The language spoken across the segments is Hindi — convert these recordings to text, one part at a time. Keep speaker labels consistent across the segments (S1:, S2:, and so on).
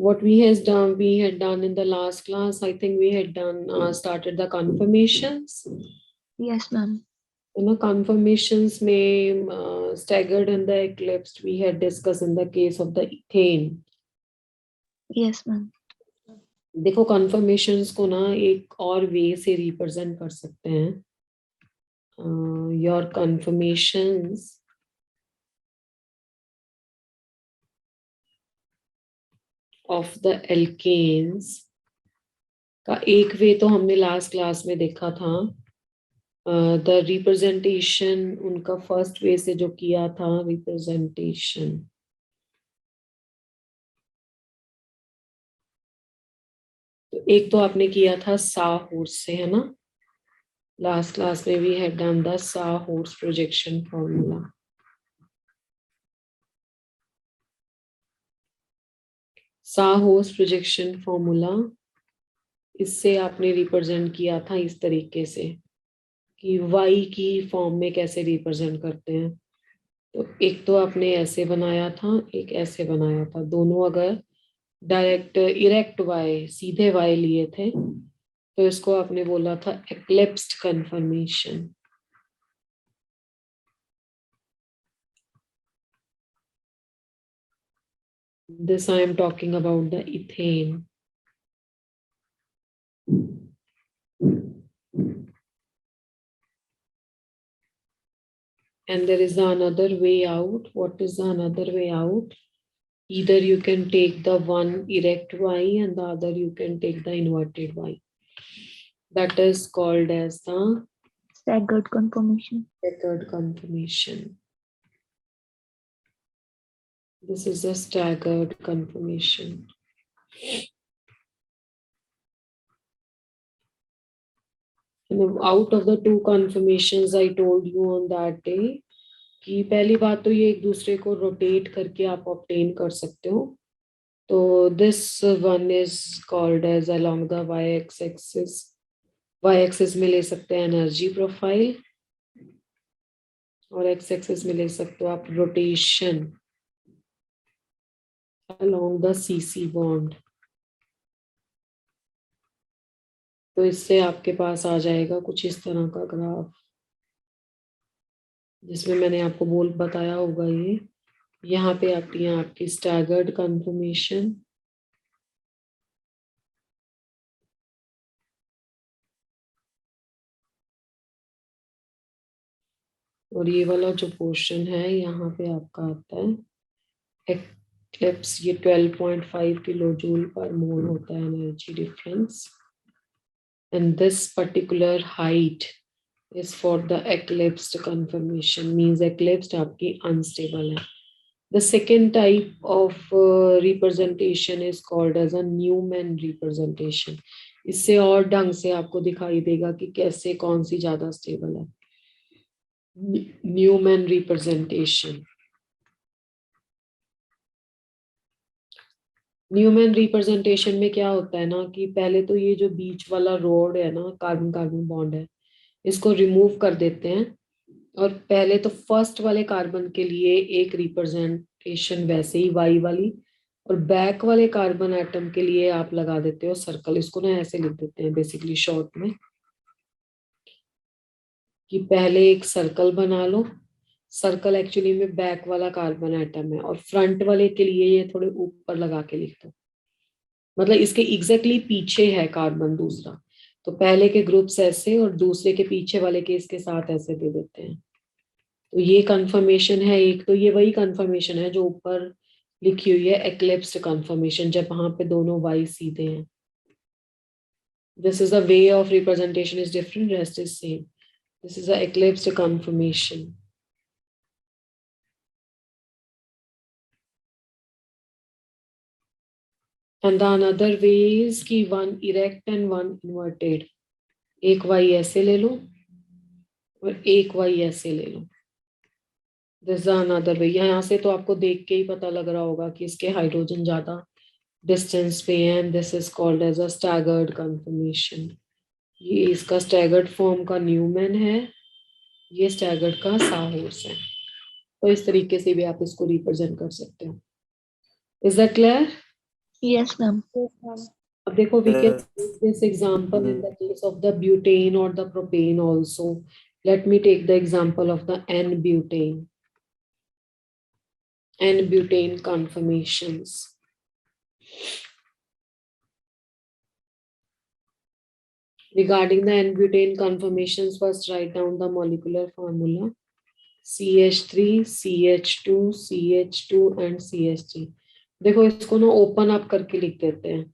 S1: what we had done in the last class, I think we had done started the confirmations.
S2: Yes, ma'am.
S1: Confirmations may staggered and the eclipsed we had discussed in the case of the ethane.
S2: Yes, ma'am.
S1: देखो confirmations को ना एक और वे से रिप्रेजेंट कर सकते हैं. Your confirmations of the alkanes का एक वे तो हमने लास्ट क्लास में देखा था. द रिप्रेजेंटेशन उनका फर्स्ट वे से जो किया था रिप्रेजेंटेशन, तो एक तो आपने किया था साहूर्स से, है ना. लास्ट क्लास में we had done the sawhorse projection formula. Sawhorse projection formula, इससे आपने रिप्रेजेंट किया था इस तरीके से कि y की फॉर्म में कैसे रिप्रेजेंट करते हैं. तो एक तो आपने ऐसे बनाया था, एक ऐसे बनाया था. दोनों अगर डायरेक्ट इरेक्ट y सीधे y लिए थे तो इसको आपने बोला था एक्लिप्स्ड conformation. This I am talking about the ethane. And there is another way out. What is another way out? Either you can take the one erect y and the other you can take the inverted y. That is called as the
S2: Staggered confirmation.
S1: staggered confirmation. This is a staggered confirmation. And out of the two confirmations I told you on that day, कि पहली बात तो ये एक दूसरे को रोटेट करके आप ऑब्टेन कर सकते हो. तो this one is called as along the Y axis. Y axis में ले सकते हैं एनर्जी प्रोफाइल और एक्स एक्सिस में ले सकते हो आप rotation along the CC bond. तो इससे आपके पास आ जाएगा कुछ इस तरह का ग्राफ, जिसमें मैंने आपको बोल बताया होगा. ये यहाँ पे आती है आपकी स्टैगर्ड कंफर्मेशन, और ये वाला जो पोर्शन है यहाँ पे आपका आता है एक्लिप्स. ये 12.5 किलो जूल पर मोल होता है energy difference. And this particular height is for the eclipsed conformation. Means eclipsed आपकी अनस्टेबल है. The second type of representation is called as a Newman representation. इससे और ढंग से आपको दिखाई देगा कि कैसे कौन सी ज्यादा स्टेबल है. Newman representation. न्यूमैन रिप्रेजेंटेशन में क्या होता है ना कि पहले तो ये जो बीच वाला रोड है ना, कार्बन कार्बन बॉन्ड है, इसको रिमूव कर देते हैं. और पहले तो फर्स्ट वाले कार्बन के लिए एक रिप्रेजेंटेशन वैसे ही वाई वाली, और बैक वाले कार्बन एटम के लिए आप लगा देते हो सर्कल. इसको ना ऐसे लिख देते हैं बेसिकली शॉर्ट में कि पहले एक सर्कल बना लो. सर्कल एक्चुअली में बैक वाला कार्बन एटम है, और फ्रंट वाले के लिए ये थोड़े ऊपर लगा के लिख दो. मतलब इसके एग्जैक्टली पीछे है कार्बन दूसरा, तो पहले के ग्रुप्स ऐसे और दूसरे के पीछे वाले के इसके साथ ऐसे दे देते हैं. तो ये कंफर्मेशन है. एक तो ये वही कंफर्मेशन है जो ऊपर लिखी हुई है एक्लिप्स्ड कंफर्मेशन, जब वहां पे दोनों वाई सीधे हैं. This is the way of representation is different, rest is same. This is the eclipsed conformation. And the another way is कि one erect and one inverted. एक y ऐसे ले लो और एक y ऐसे ले लो. This is another way. यहाँ से तो आपको देख के ही पता लग रहा होगा कि इसके हाइड्रोजन ज्यादा डिस्टेंस पे है. And this is called as a staggered conformation. ये इसका staggered फॉर्म का न्यूमैन है, ये staggered का साहूर्स है. तो इस तरीके से भी आप इसको रिप्रेजेंट कर सकते हो. Is that clear?
S2: Yes, ma'am.
S1: अब देखो, we can take this example in the case of the butane or the propane also. Let me take the example of the N-butane. N-butane conformations. Regarding the N-butane conformations, first write down the molecular formula. CH3, CH2, CH2 and CH3. देखो, इसको ना ओपन अप करके लिख देते हैं।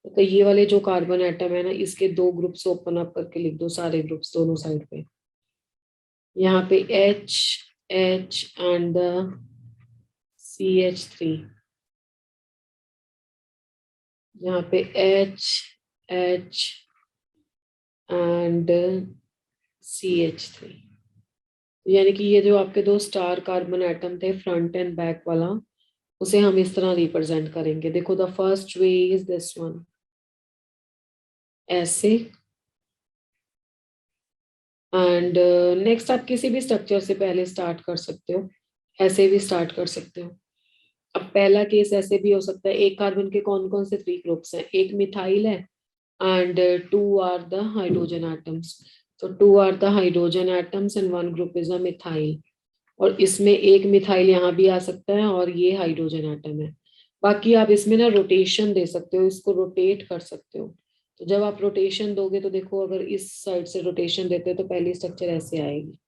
S1: तो ये वाले जो कार्बन एटम है ना, इसके दो ग्रुप्स ओपन अप करके लिख दो, सारे ग्रुप्स दोनों साइड पे। यहाँ पे H, H and the CH3, यहाँ पे H, H and CH3। यानी कि ये जो आपके दो स्टार कार्बन एटम थे, फ्रंट एंड बैक वाला, उसे हम इस तरह रिप्रेजेंट करेंगे। देखो, the first way is this one, ऐसे। एंड नेक्स्ट आप किसी भी स्ट्रक्चर से पहले स्टार्ट कर सकते हो, ऐसे भी स्टार्ट कर सकते हो। अब पहला केस ऐसे भी हो सकता है, एक कार्बन के कौन कौन से 3 ग्रुप्स हैं, एक मिथाइल है and 2 are the hydrogen atoms. तो 2 are the hydrogen atoms and 1 group is a methyl. और इसमें एक मिथाइल यहाँ भी आ सकता है और ये हाइड्रोजन एटम है। बाकी आप इसमें ना रोटेशन दे सकते हो, इसको रोटेट कर सकते हो। तो जब आप रोटेशन दोगे तो देखो, अगर इस साइड से रोटेशन देते हो तो पहली स्ट्रक्चर ऐसे आएगी,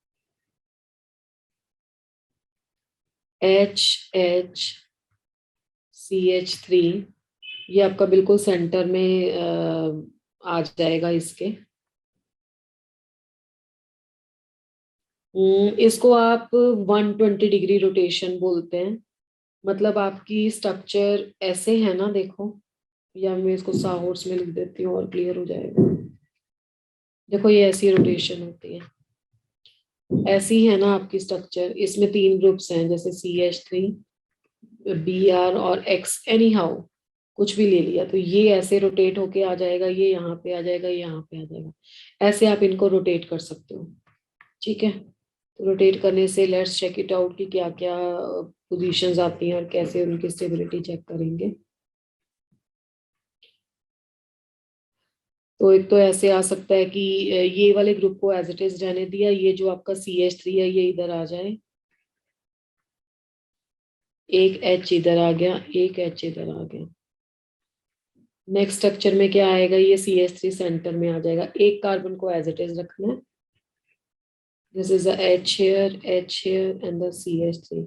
S1: HHCH3। ये आपका बिल्कुल सेंटर में आ जाएगा इसके। इसको आप 120 डिग्री रोटेशन बोलते हैं। मतलब आपकी स्ट्रक्चर ऐसे है ना, देखो, या मैं इसको साहोर्स में लिख देती हूँ और क्लियर हो जाएगा। देखो, ये ऐसी रोटेशन होती है, ऐसी है ना आपकी स्ट्रक्चर। इसमें 3 ग्रुप्स हैं, जैसे CH3, Br और X, एनी हाउ कुछ भी ले लिया, तो ये ऐसे रोटेट होके आ जाएगा, ये यहाँ पे आ जाएगा, ये यहाँ पे आ जाएगा। ऐसे आप इनको रोटेट कर सकते हो, ठीक है। तो रोटेट करने से लेट्स चेक इट आउट कि क्या क्या पोजीशंस आती हैं और कैसे उनकी स्टेबिलिटी चेक करेंगे। तो एक तो ऐसे आ सकता है कि ये वाले ग्रुप को एज इट इज रहने दिया, ये जो आपका CH3 है ये इधर आ जाए, एक H इधर आ गया, एक H इधर आ गया। नेक्स्ट स्ट्रक्चर में क्या आएगा, ये CH3 सेंटर में आ जाएगा। एक कार्बन को एज इट इज रखना है, this is H here and the CH3।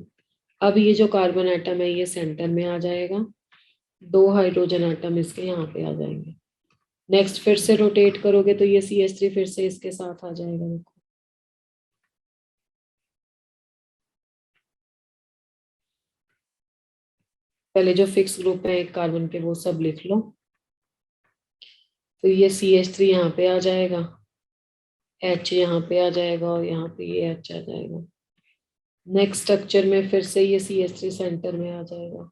S1: अब ये जो कार्बन एटम है ये सेंटर में आ जाएगा, 2 हाइड्रोजन एटम इसके यहाँ पे आ जाएंगे। नेक्स्ट फिर से रोटेट करोगे तो ये CH3 फिर से इसके साथ आ जाएगा। देखो, पहले जो फिक्स ग्रुप है एक कार्बन के वो सब लिख लो। तो ये CH3 यहाँ पे आ जाएगा, H यहाँ पे आ जाएगा और यहाँ पे ये H आ जाएगा। नेक्स्ट स्ट्रक्चर में फिर से ये CH3 सेंटर में आ जाएगा।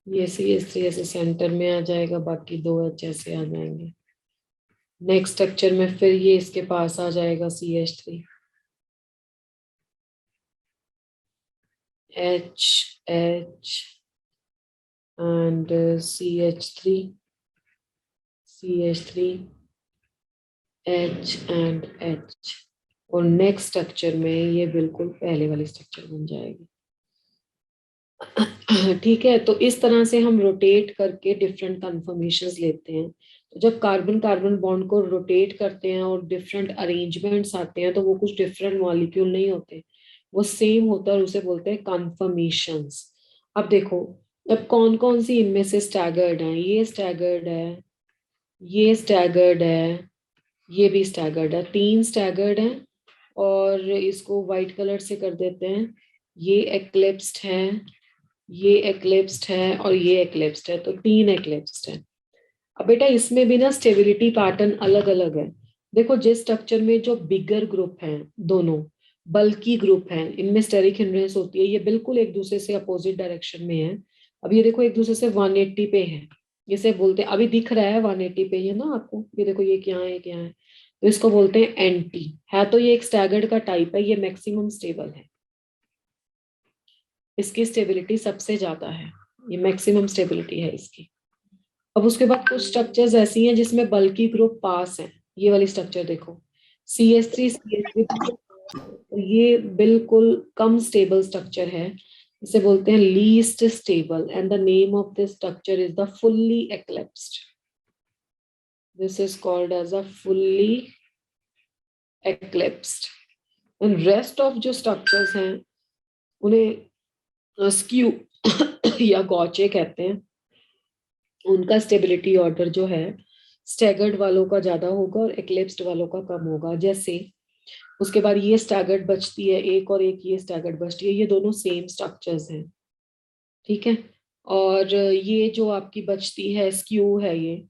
S1: ये CH3 ऐसे सेंटर में आ जाएगा, बाकी 2 H ऐसे आ जाएंगे। नेक्स्ट स्ट्रक्चर में फिर ये इसके पास आ जाएगा CH3, H and CH3, H and H। और नेक्स्ट स्ट्रक्चर में ये बिल्कुल पहले वाली स्ट्रक्चर बन जाएगी। ठीक है, तो इस तरह से हम रोटेट करके डिफरेंट कन्फर्मेशंस लेते हैं। तो जब कार्बन कार्बन बॉन्ड को रोटेट करते हैं और डिफरेंट अरेंजमेंट्स आते हैं, तो वो कुछ डिफरेंट मॉलिक्यूल नहीं होते, वो सेम होता है और उसे बोलते हैं कन्फर्मेशंस। अब देखो, अब कौन कौन सी इनमें से स्टैगर्ड है, ये स्टैगर्ड है, ये स्टैगर्ड है, ये भी स्टैगर्ड है, 3 स्टैगर्ड है। और इसको व्हाइट कलर से कर देते हैं, ये एक्लिप्स्ड है, ये एक्लिप्स्ड है और ये एक्लिप्स्ड है, तो 3 एक्लिप्स्ड है। अब बेटा, इसमें भी ना स्टेबिलिटी पैटर्न अलग अलग है। देखो, जिस स्ट्रक्चर में जो बिगर ग्रुप है, दोनों बल्कि ग्रुप है, इनमें स्टेरिक हिंड्रेंस होती है, ये बिल्कुल एक दूसरे से अपोजिट डायरेक्शन में है। अब ये देखो, एक दूसरे से 180 पे है, इसे बोलते हैं, अभी दिख रहा है 180 पे ये ना आपको, ये देखो ये क्या है, ये क्या है, तो इसको बोलते हैं एंटी है। तो ये एक स्टैगर्ड का टाइप है, ये मैक्सिमम स्टेबल है, इसकी स्टेबिलिटी सबसे ज्यादा है, ये मैक्सिमम स्टेबिलिटी है इसकी। अब उसके बाद कुछ स्ट्रक्चर्स ऐसी हैं जिसमें बल्कि ग्रुप पास है, ये वाली स्ट्रक्चर देखो, CH3 CH3, ये बिल्कुल कम स्टेबल स्ट्रक्चर है, इसे बोलते हैं least stable, and the name of this structure is the fully eclipsed. This is called as a fully eclipsed. And rest of जो स्ट्रक्चर्स हैं उन्हें स्क्यू या गॉचे कहते हैं, उनका स्टेबिलिटी ऑर्डर जो है स्टैगर्ड वालों का ज्यादा होगा और एक्लिप्स्ड वालों का कम होगा। जैसे उसके बाद ये स्टैगर्ड बचती है एक, और एक ये स्टैगर्ड बचती है, ये दोनों सेम स्ट्रक्चर्स हैं, ठीक है। और ये जो आपकी बचती है स्क्यू है, ये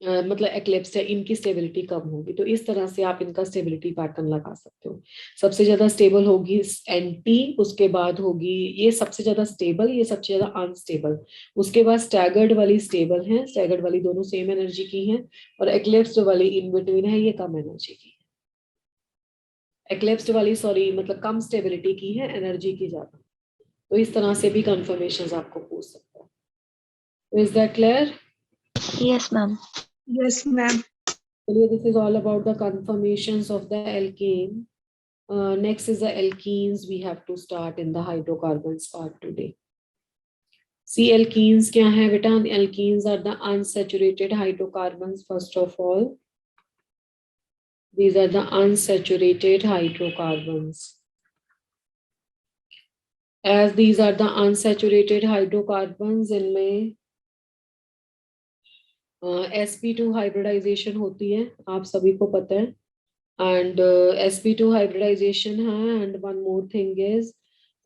S1: मतलब एक्लिप्स है, इनकी स्टेबिलिटी कम होगी। तो इस तरह से आप इनका स्टेबिलिटी पैटर्न लगा सकते हो। सबसे ज्यादा स्टेबल होगी एंटी, उसके बाद होगी ये सबसे ज्यादा स्टेबल, ये सबसे ज्यादा अनस्टेबल, उसके बाद स्टैगर्ड वाली स्टेबल है, स्टैगर्ड वाली दोनों सेम एनर्जी की है, और एक्लिप्स्ड वाली इन बिटवीन है, ये कम एनर्जी की है। एक्लिप्स्ड वाली सॉरी मतलब कम स्टेबिलिटी की है, एनर्जी की ज्यादा। तो इस तरह से भी कंफर्मेशन आपको पूछ सकता है। तो is that clear?
S2: Yes, ma'am.
S3: Yes, ma'am.
S1: This is all about the conformations of the alkane. Next is the alkenes. We have to start in the hydrocarbons part today. See, alkenes क्या है बेटा? Alkenes are the unsaturated hydrocarbons first of all. These are the unsaturated hydrocarbons. As these are the unsaturated hydrocarbons, इनमें sp2 hybridization होती है, आप सभी को पता है, and sp2 hybridization है, and one more thing is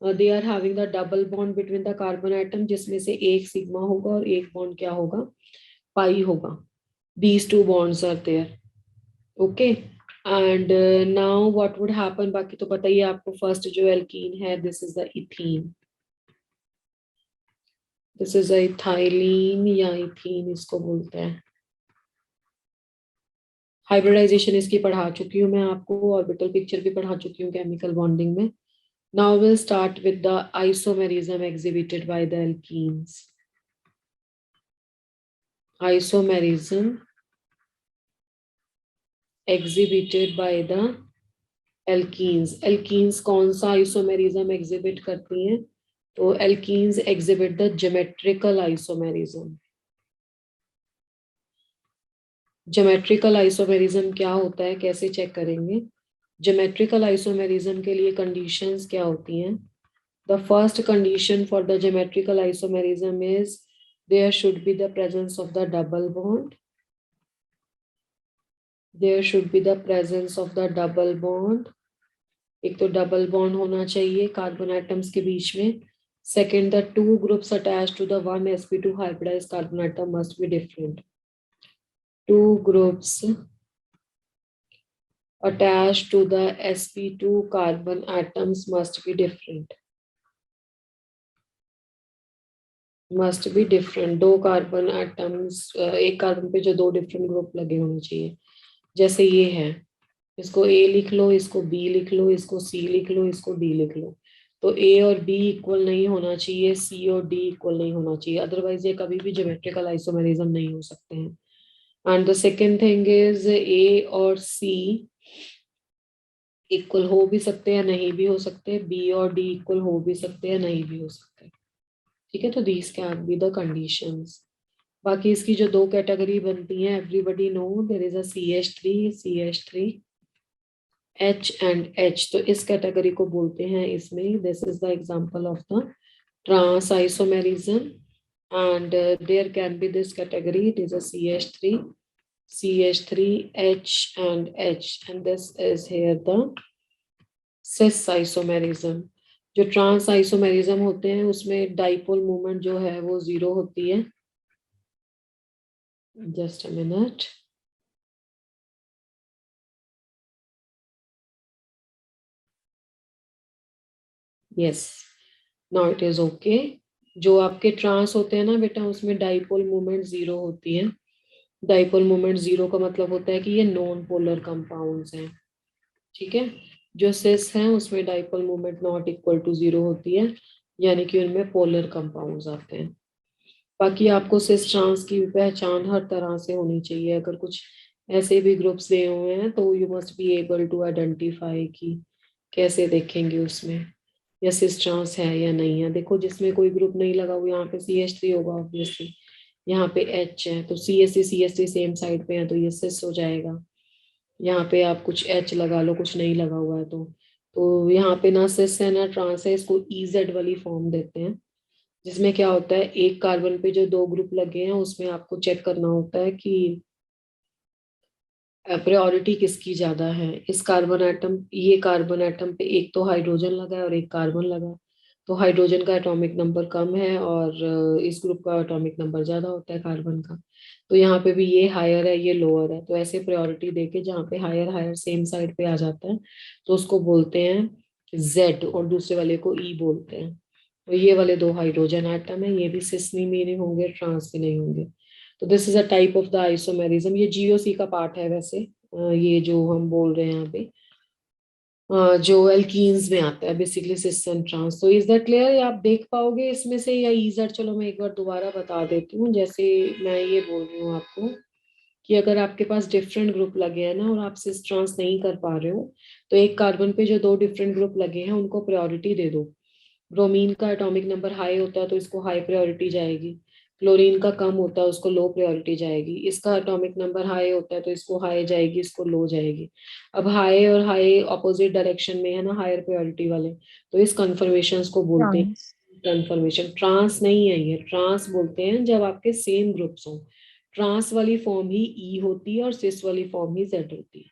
S1: they are having the double bond between the carbon atom, जिसमें से एक सिग्मा होगा और एक बॉन्ड क्या होगा, पाई होगा। these two bonds are there, okay, and now what would happen, बाकी तो पता ही है आपको। फर्स्ट जो एल्कीन है, this is the ethene, this is a ethylene या इथीन इसको बोलते हैं। हाइब्रिडाइजेशन इसकी पढ़ा चुकी हूँ मैं आपको, ऑर्बिटल पिक्चर भी पढ़ा चुकी हूँ केमिकल बॉन्डिंग में। Now we'll start with the isomerism exhibited by the alkenes. Isomerism exhibited by the alkenes. Alkenes कौन सा isomerism exhibit करती हैं? तो alkenes exhibit the geometrical isomerism. Geometrical isomerism क्या होता है, कैसे चेक करेंगे? Geometrical isomerism के लिए conditions क्या होती हैं? The first condition for the geometrical isomerism is there should be the presence of the double bond. There should be the presence of the double bond. एक तो डबल बॉन्ड होना चाहिए कार्बन एटम्स के बीच में. Second, the two groups attached to the one sp2 hybridized carbon atom must be different. Two groups attached to the sp2 carbon atoms must be different. Must be different. दो कार्बन एटम्स, एक कार्बन पे जो दो डिफरेंट ग्रुप लगे होने चाहिए. जैसे ये है, इसको A लिख लो, इसको B लिख लो, इसको C लिख लो, इसको D लिख लो. तो A और B इक्वल नहीं होना चाहिए, C और D इक्वल नहीं होना चाहिए, अदरवाइज ये कभी भी ज्योमेट्रिकल आइसोमेरिज्म नहीं हो सकते हैं. And the second thing is A और C इक्वल हो भी सकते हैं, नहीं भी हो सकते. B और D इक्वल हो भी सकते हैं, नहीं भी हो सकते. ठीक है, तो these can be the conditions. बाकी इसकी जो दो कैटेगरी बनती हैं, everybody know there is a CH3 H and H. तो इस कैटेगरी को बोलते हैं इसमें, this is the example of the trans isomerism, and there can be this category, it is a CH3 H and H, and this is here the cis isomerism. जो ट्रांस आइसोमेरिज्म होते हैं उसमें डाइपोल मूवमेंट जो है वो 0 होती है. Just a minute. Yes, now it is okay. जो आपके ट्रांस होते हैं ना बेटा, उसमें डाइपोल मोमेंट 0 होती है। डाइपोल मोमेंट 0 का मतलब होता है कि ये नॉन पोलर कंपाउंड्स हैं, ठीक है। जो सिस हैं उसमें dipole moment not equal to 0 होती है, यानी कि उनमें पोलर कंपाउंड्स आते हैं। बाकी आपको सिस ट्रांस की पहचान हर तरह से होनी चाहिए। अगर कुछ ऐसे भी ग्रुप्स दिए हुए हैं तो you must be able to identify कि कैसे देखेंगे उसमें या सिस ट्रांस है या नहीं है। देखो जिसमें कोई ग्रुप नहीं लगा हुआ, यहाँ पे CH3 होगा ऑब्वियसली, यहाँ पे H है तो CH3 सेम साइड पे है तो ये सिस हो जाएगा। यहाँ पे आप कुछ H लगा लो, कुछ नहीं लगा हुआ है तो यहाँ पे ना सिस है ना ट्रांस है, इसको EZ वाली फॉर्म देते हैं। जिसमें क्या होता है, एक कार्बन पे जो 2 ग्रुप लगे हैं उसमें आपको चेक करना होता है कि प्रायोरिटी किसकी ज्यादा है। इस कार्बन एटम, ये कार्बन एटम पे एक तो हाइड्रोजन लगा है और एक कार्बन लगा है, तो हाइड्रोजन का एटॉमिक नंबर कम है और इस ग्रुप का एटॉमिक नंबर ज्यादा होता है कार्बन का। तो यहाँ पे भी ये हायर है ये लोअर है, तो ऐसे प्रायोरिटी देके जहाँ पे हायर हायर सेम साइड पे आ जाता है तो उसको बोलते हैं Z और दूसरे वाले को E बोलते हैं। तो ये वाले 2 हाइड्रोजन एटम है, ये भी सिस में नहीं होंगे, ट्रांस में नहीं होंगे। तो this is a type of the isomerism. ये GOC का पार्ट है वैसे, ये जो हम बोल रहे हैं यहाँ पे, जो एल्कीन्स में आता है बेसिकली सिस एंड ट्रांस। तो इज दैट क्लियर? आप देख पाओगे इसमें से या ईजर? चलो मैं एक बार दोबारा बता देती हूँ। जैसे मैं ये बोल रही हूँ आपको कि अगर आपके पास डिफरेंट ग्रुप लगे हैं ना और आप सिस ट्रांस नहीं कर पा रहे हो, तो एक कार्बन पे जो 2 डिफरेंट ग्रुप लगे हैं उनको प्रायोरिटी दे दो। ब्रोमीन का एटॉमिक नंबर हाई होता है तो इसको हाई प्रायोरिटी जाएगी, क्लोरीन का कम होता है उसको लो प्रायोरिटी जाएगी, इसका एटॉमिक नंबर हाई होता है तो इसको हाई जाएगी, इसको लो जाएगी। अब हाई और हाई ऑपोजिट डायरेक्शन में है ना, हायर प्रायोरिटी वाले, तो इस कन्फर्मेशन को बोलते हैं
S2: ट्रांस।
S1: कन्फर्मेशन। ट्रांस नहीं है ये, ट्रांस बोलते हैं जब आपके सेम ग्रुप्स हो। ट्रांस वाली फॉर्म ही ई होती है और सिस वाली फॉर्म ही जेड होती है,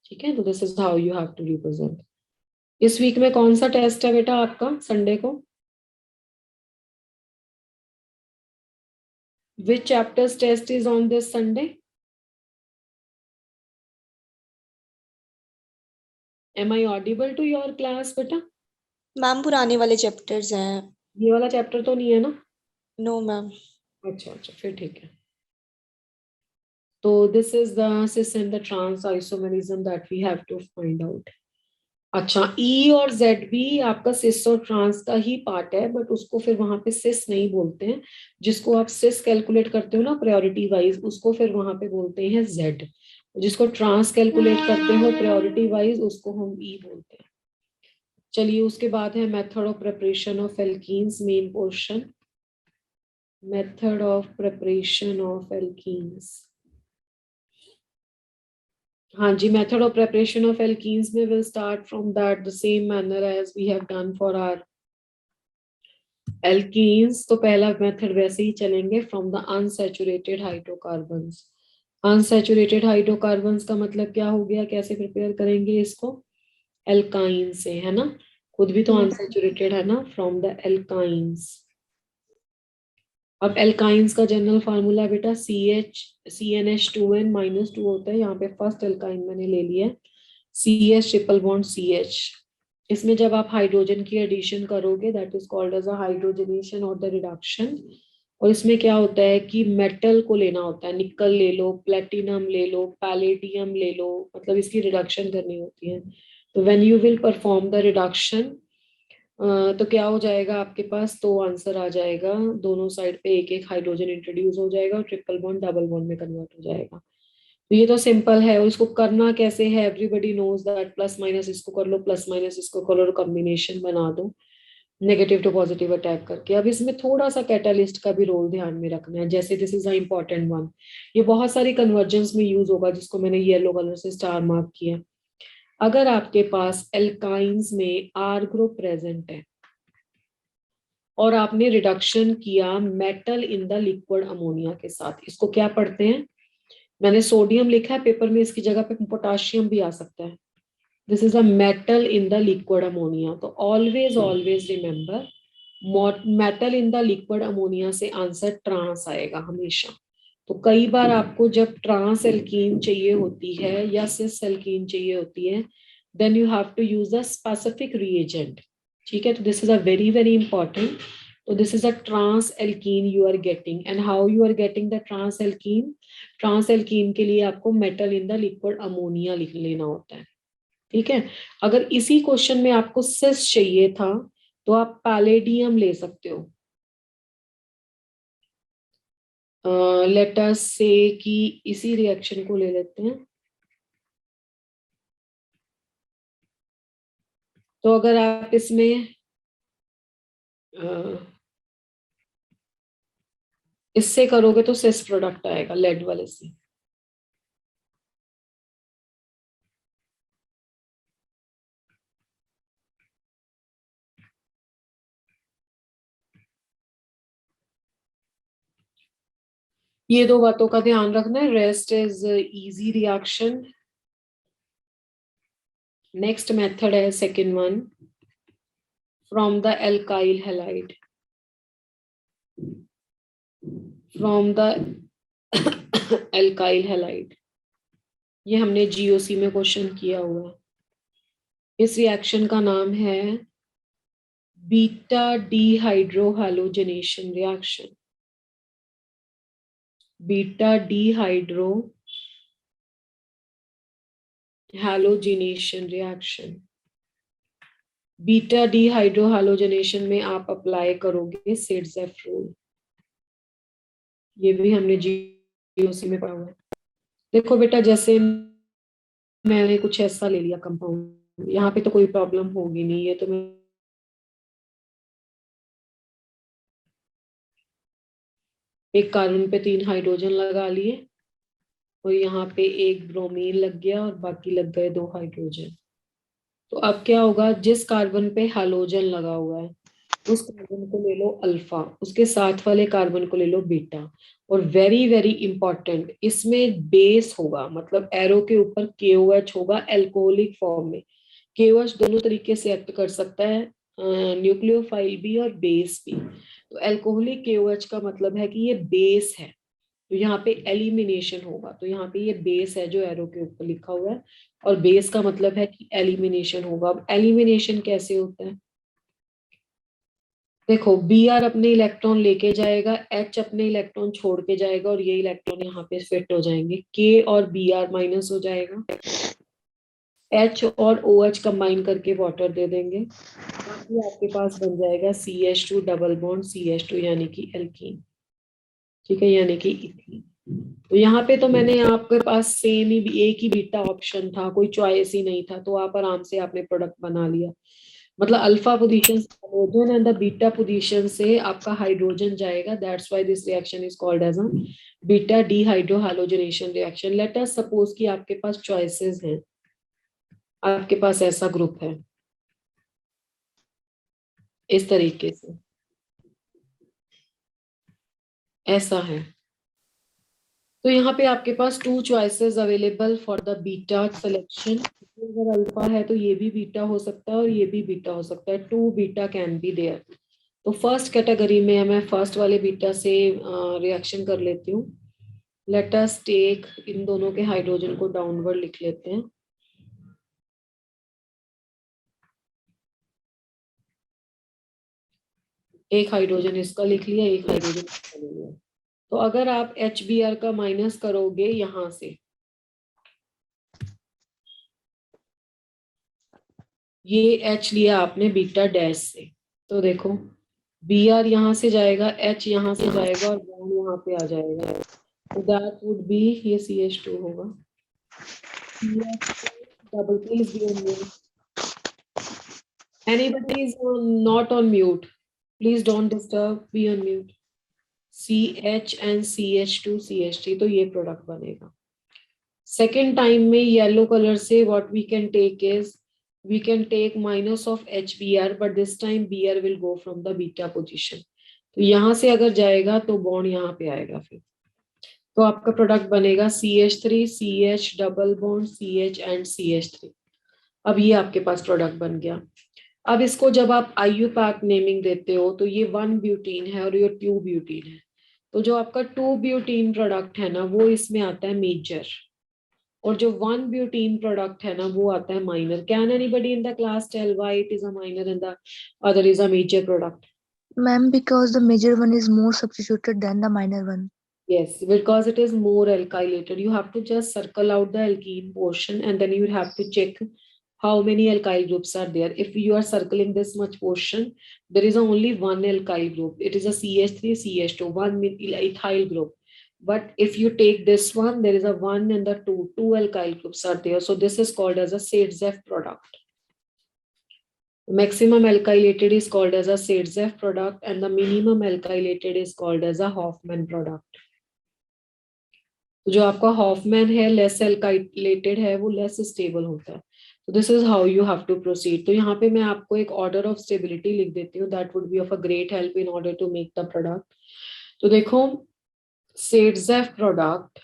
S1: ठीक है। तो this is how you have to represent. इस वीक में कौन सा टेस्ट है बेटा आपका संडे को? Which chapter's test is on this Sunday? Am I audible to your class, बेटा?
S3: मैम पुराने वाले चैप्टर्स हैं।
S1: ये वाला चैप्टर तो नहीं है ना?
S3: No ma'am.
S1: अच्छा अच्छा, फिर ठीक है। तो this is the cis and the trans isomerism that we have to find out. अच्छा, E और Z भी आपका सिस और ट्रांस का ही पार्ट है, बट उसको फिर वहां पे सिस नहीं बोलते हैं। जिसको आप सिस कैलकुलेट करते हो ना प्रायोरिटी वाइज, उसको फिर वहां पे बोलते हैं Z। जिसको ट्रांस कैलकुलेट करते हो प्रायोरिटी वाइज, उसको हम E बोलते हैं। चलिए उसके बाद है method of preparation of alkenes, main portion. Method of preparation of alkenes. हाँ जी, method of preparation of alkenes में will start from that the same manner as we have done for our alkenes. तो पहला मेथड वैसे ही चलेंगे, from the unsaturated hydrocarbons. Unsaturated hydrocarbons का मतलब क्या हो गया, कैसे प्रिपेयर करेंगे इसको? एल्काइन से, है ना। खुद भी तो अनसैचुरेटेड है ना, फ्रॉम द एल्काइंस। अब एल्काइंस का जनरल फार्मूला बेटा CnH2n -2 होता है। यहाँ पे फर्स्ट एल्काइन मैंने ले लिया है CH ट्रिपल बॉन्ड CH। इसमें जब आप हाइड्रोजन की एडिशन करोगे that is called as a hydrogenation और द रिडक्शन। और इसमें क्या होता है कि मेटल को लेना होता है, निकल ले लो, प्लेटिनम ले लो, पैलेडियम ले लो, मतलब इसकी रिडक्शन करनी होती है। तो when you will perform the reduction, तो क्या हो जाएगा आपके पास, तो आंसर आ जाएगा दोनों साइड पे एक एक हाइड्रोजन इंट्रोड्यूस हो जाएगा और ट्रिपल बॉन्ड डबल बॉन्ड में कन्वर्ट हो जाएगा। तो ये तो सिंपल है। और इसको करना कैसे है, everybody knows that plus minus इसको कर लो, प्लस माइनस इसको कर लो और कॉम्बिनेशन बना दो नेगेटिव टू पॉजिटिव अटैक करके। अब इसमें थोड़ा सा कैटालिस्ट का भी रोल ध्यान में रखना है, जैसे this is a important one. ये बहुत सारी कन्वर्जेंस में यूज होगा, जिसको मैंने येलो कलर से स्टार मार्क किया। अगर आपके पास एल्काइंस में R ग्रुप प्रेजेंट है और आपने रिडक्शन किया metal in the liquid ammonia के साथ, इसको क्या पढ़ते हैं? मैंने सोडियम लिखा है पेपर में, इसकी जगह पे पोटाशियम भी आ सकता है। This is a metal in the liquid ammonia. तो always always remember, metal in the liquid ammonia से आंसर ट्रांस आएगा हमेशा। तो कई बार आपको जब ट्रांस एल्कीन चाहिए होती है या सिस एल्कीन चाहिए होती है, then you have to use the specific reagent, ठीक है। तो this is a very very important तो this is a trans alkene you are getting. And how you are getting the trans alkene? Trans alkene के लिए आपको metal in the liquid ammonia लिख लेना होता है. ठीक है. अगर इसी क्वेश्चन में आपको सिस चाहिए था तो आप पैलेडियम ले सकते हो. लेट अस से कि इसी रिएक्शन को ले लेते हैं. तो अगर आप इसमें इससे करोगे तो सिस प्रोडक्ट आएगा लेड वाले से. ये दो बातों का ध्यान रखना है. Rest is easy reaction. Next method है second one, from the alkyl halide. From the alkyl halide, ये हमने जीओसी में क्वेश्चन किया हुआ है. इस रिएक्शन का नाम है beta dehydrohalogenation reaction. Beta dehydro halogenation reaction. Beta dehydrohalogenation में आप अप्लाई करोगे सिडजेफ रूल. ये भी हमने जीओसी में पढ़ा हुआ है. देखो बेटा, जैसे मैंने कुछ ऐसा ले लिया कंपाउंड, यहाँ पे तो कोई प्रॉब्लम होगी नहीं. ये तो मैं एक कार्बन पे 3 हाइड्रोजन लगा लिए और यहाँ पे एक ब्रोमीन लग गया और बाकी लग गए 2 हाइड्रोजन. तो अब क्या होगा, जिस कार्बन पे हाइड्रोजन लगा हुआ है उस कार्बन को ले लो अल्फा, उसके साथ वाले कार्बन को ले लो बीटा. और वेरी वेरी इंपॉर्टेंट, इसमें बेस होगा, मतलब एरो के ऊपर KOH होगा एल्कोहलिक फॉर्म में. KOH दोनों तरीके से एक्ट कर सकता है, न्यूक्लियोफाइल भी और बेस भी. तो एल्कोहलिक KOH का मतलब है कि ये बेस है. तो यहाँ पे एलिमिनेशन होगा. तो यहाँ पे ये बेस है जो एरो के ऊपर लिखा हुआ है, और बेस का मतलब है कि एलिमिनेशन होगा. अब एलिमिनेशन कैसे होता है? देखो, Br अपने इलेक्ट्रॉन लेके जाएगा, H अपने इलेक्ट्रॉन छोड़ के जाएगा और ये इलेक्ट्रॉन यहाँ पे फिट हो जाएंगे. K और Br माइनस हो जाएगा, H और OH कंबाइन करके वाटर दे देंगे. बाकी आपके पास बन जाएगा CH2 डबल बॉन्ड CH2 यानी कि एल्कीन. ठीक है, यानी कि इथीन. तो यहाँ पे तो मैंने आपके पास सेम ही एक ही बीटा ऑप्शन था, कोई चॉइस ही नहीं था, तो आप आराम से आपने प्रोडक्ट बना लिया. मतलब अल्फा पोजीशन से hydrogen and the beta position से आपका हाइड्रोजन जाएगा. That's why this reaction is called as a beta dehydrohalogenation reaction. Let us suppose कि आपके पास चॉइसेस हैं. आपके पास ऐसा ग्रुप है इस तरीके से, ऐसा है. तो यहाँ पे आपके पास 2 choices available for the beta selection. अगर अल्फा है तो ये भी बीटा हो सकता है और ये भी बीटा हो सकता है. 2 बीटा कैन बी देयर. तो फर्स्ट कैटेगरी में मैं फर्स्ट वाले बीटा से रिएक्शन कर लेती हूँ. लेट अस टेक, इन दोनों के हाइड्रोजन को डाउनवर्ड लिख लेते हैं. एक हाइड्रोजन इसका लिख लिया, एक हाइड्रोजन इसका ले लिया. तो अगर आप HBr का माइनस करोगे यहां से, ये H लिया आपने बीटा डैश से, तो देखो Br यहाँ से जाएगा, H यहाँ से जाएगा और बॉन्ड यहाँ पे आ जाएगा. तो दैट वुड बी, ये CH2 होगा. Double, please be on mute. Anybody is not on mute. Please don't disturb. Be on mute. CH and CH2 CH3, तो ये प्रोडक्ट बनेगा. सेकेंड टाइम में येलो कलर से what we can take is, we can take minus of HBr, but this time Br will go from the beta position. तो यहाँ से अगर जाएगा तो बॉन्ड यहाँ पे आएगा. फिर तो आपका प्रोडक्ट बनेगा CH3 CH double bond CH and CH3. अब ये आपके पास प्रोडक्ट बन गया. अब इसको जब आप IUPAC नेमिंग देते हो तो ये 1 ब्यूटीन है और ये 2 ब्यूटीन है. तो जो आपका 2 ब्यूटीन प्रोडक्ट है ना वो इसमें आता है मेजर, और जो 1 ब्यूटीन प्रोडक्ट है ना वो आता है minor. Can anybody in the class tell why it is a minor and the other is a major product?
S2: Ma'am, because the major one is more substituted than the minor one.
S1: Yes, because it is more alkylated. You have to just circle out the alkene portion and then you have to check how many alkyl groups are there. If you are circling this much portion, there is only one alkyl group. It is a CH3, CH2, one ethyl group. But if you take this one, there is a one and the two alkyl groups are there. So this is called as a Sadzeff product. Maximum alkylated is called as a Sadzeff product and the minimum alkylated is called as a Hoffman product. जो आपका हॉफमैन है लेस एल्काइलेटेड है वो लेस स्टेबल होता है. तो this is how you have to proceed. तो यहाँ पे मैं आपको एक ऑर्डर ऑफ स्टेबिलिटी लिख देती हूँ. That would be of a great help in order to make the product. तो देखो Sadzeff product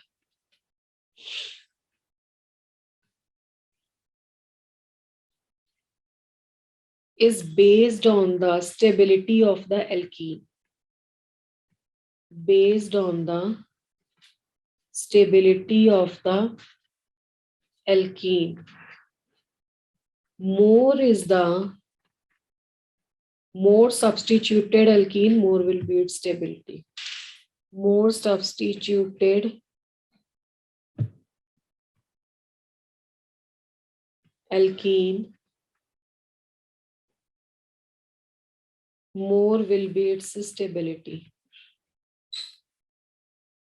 S1: is based on the stability of the alkene. Based on the stability of the alkene. More substituted alkene, more will be its stability. More substituted alkene, more will be its stability.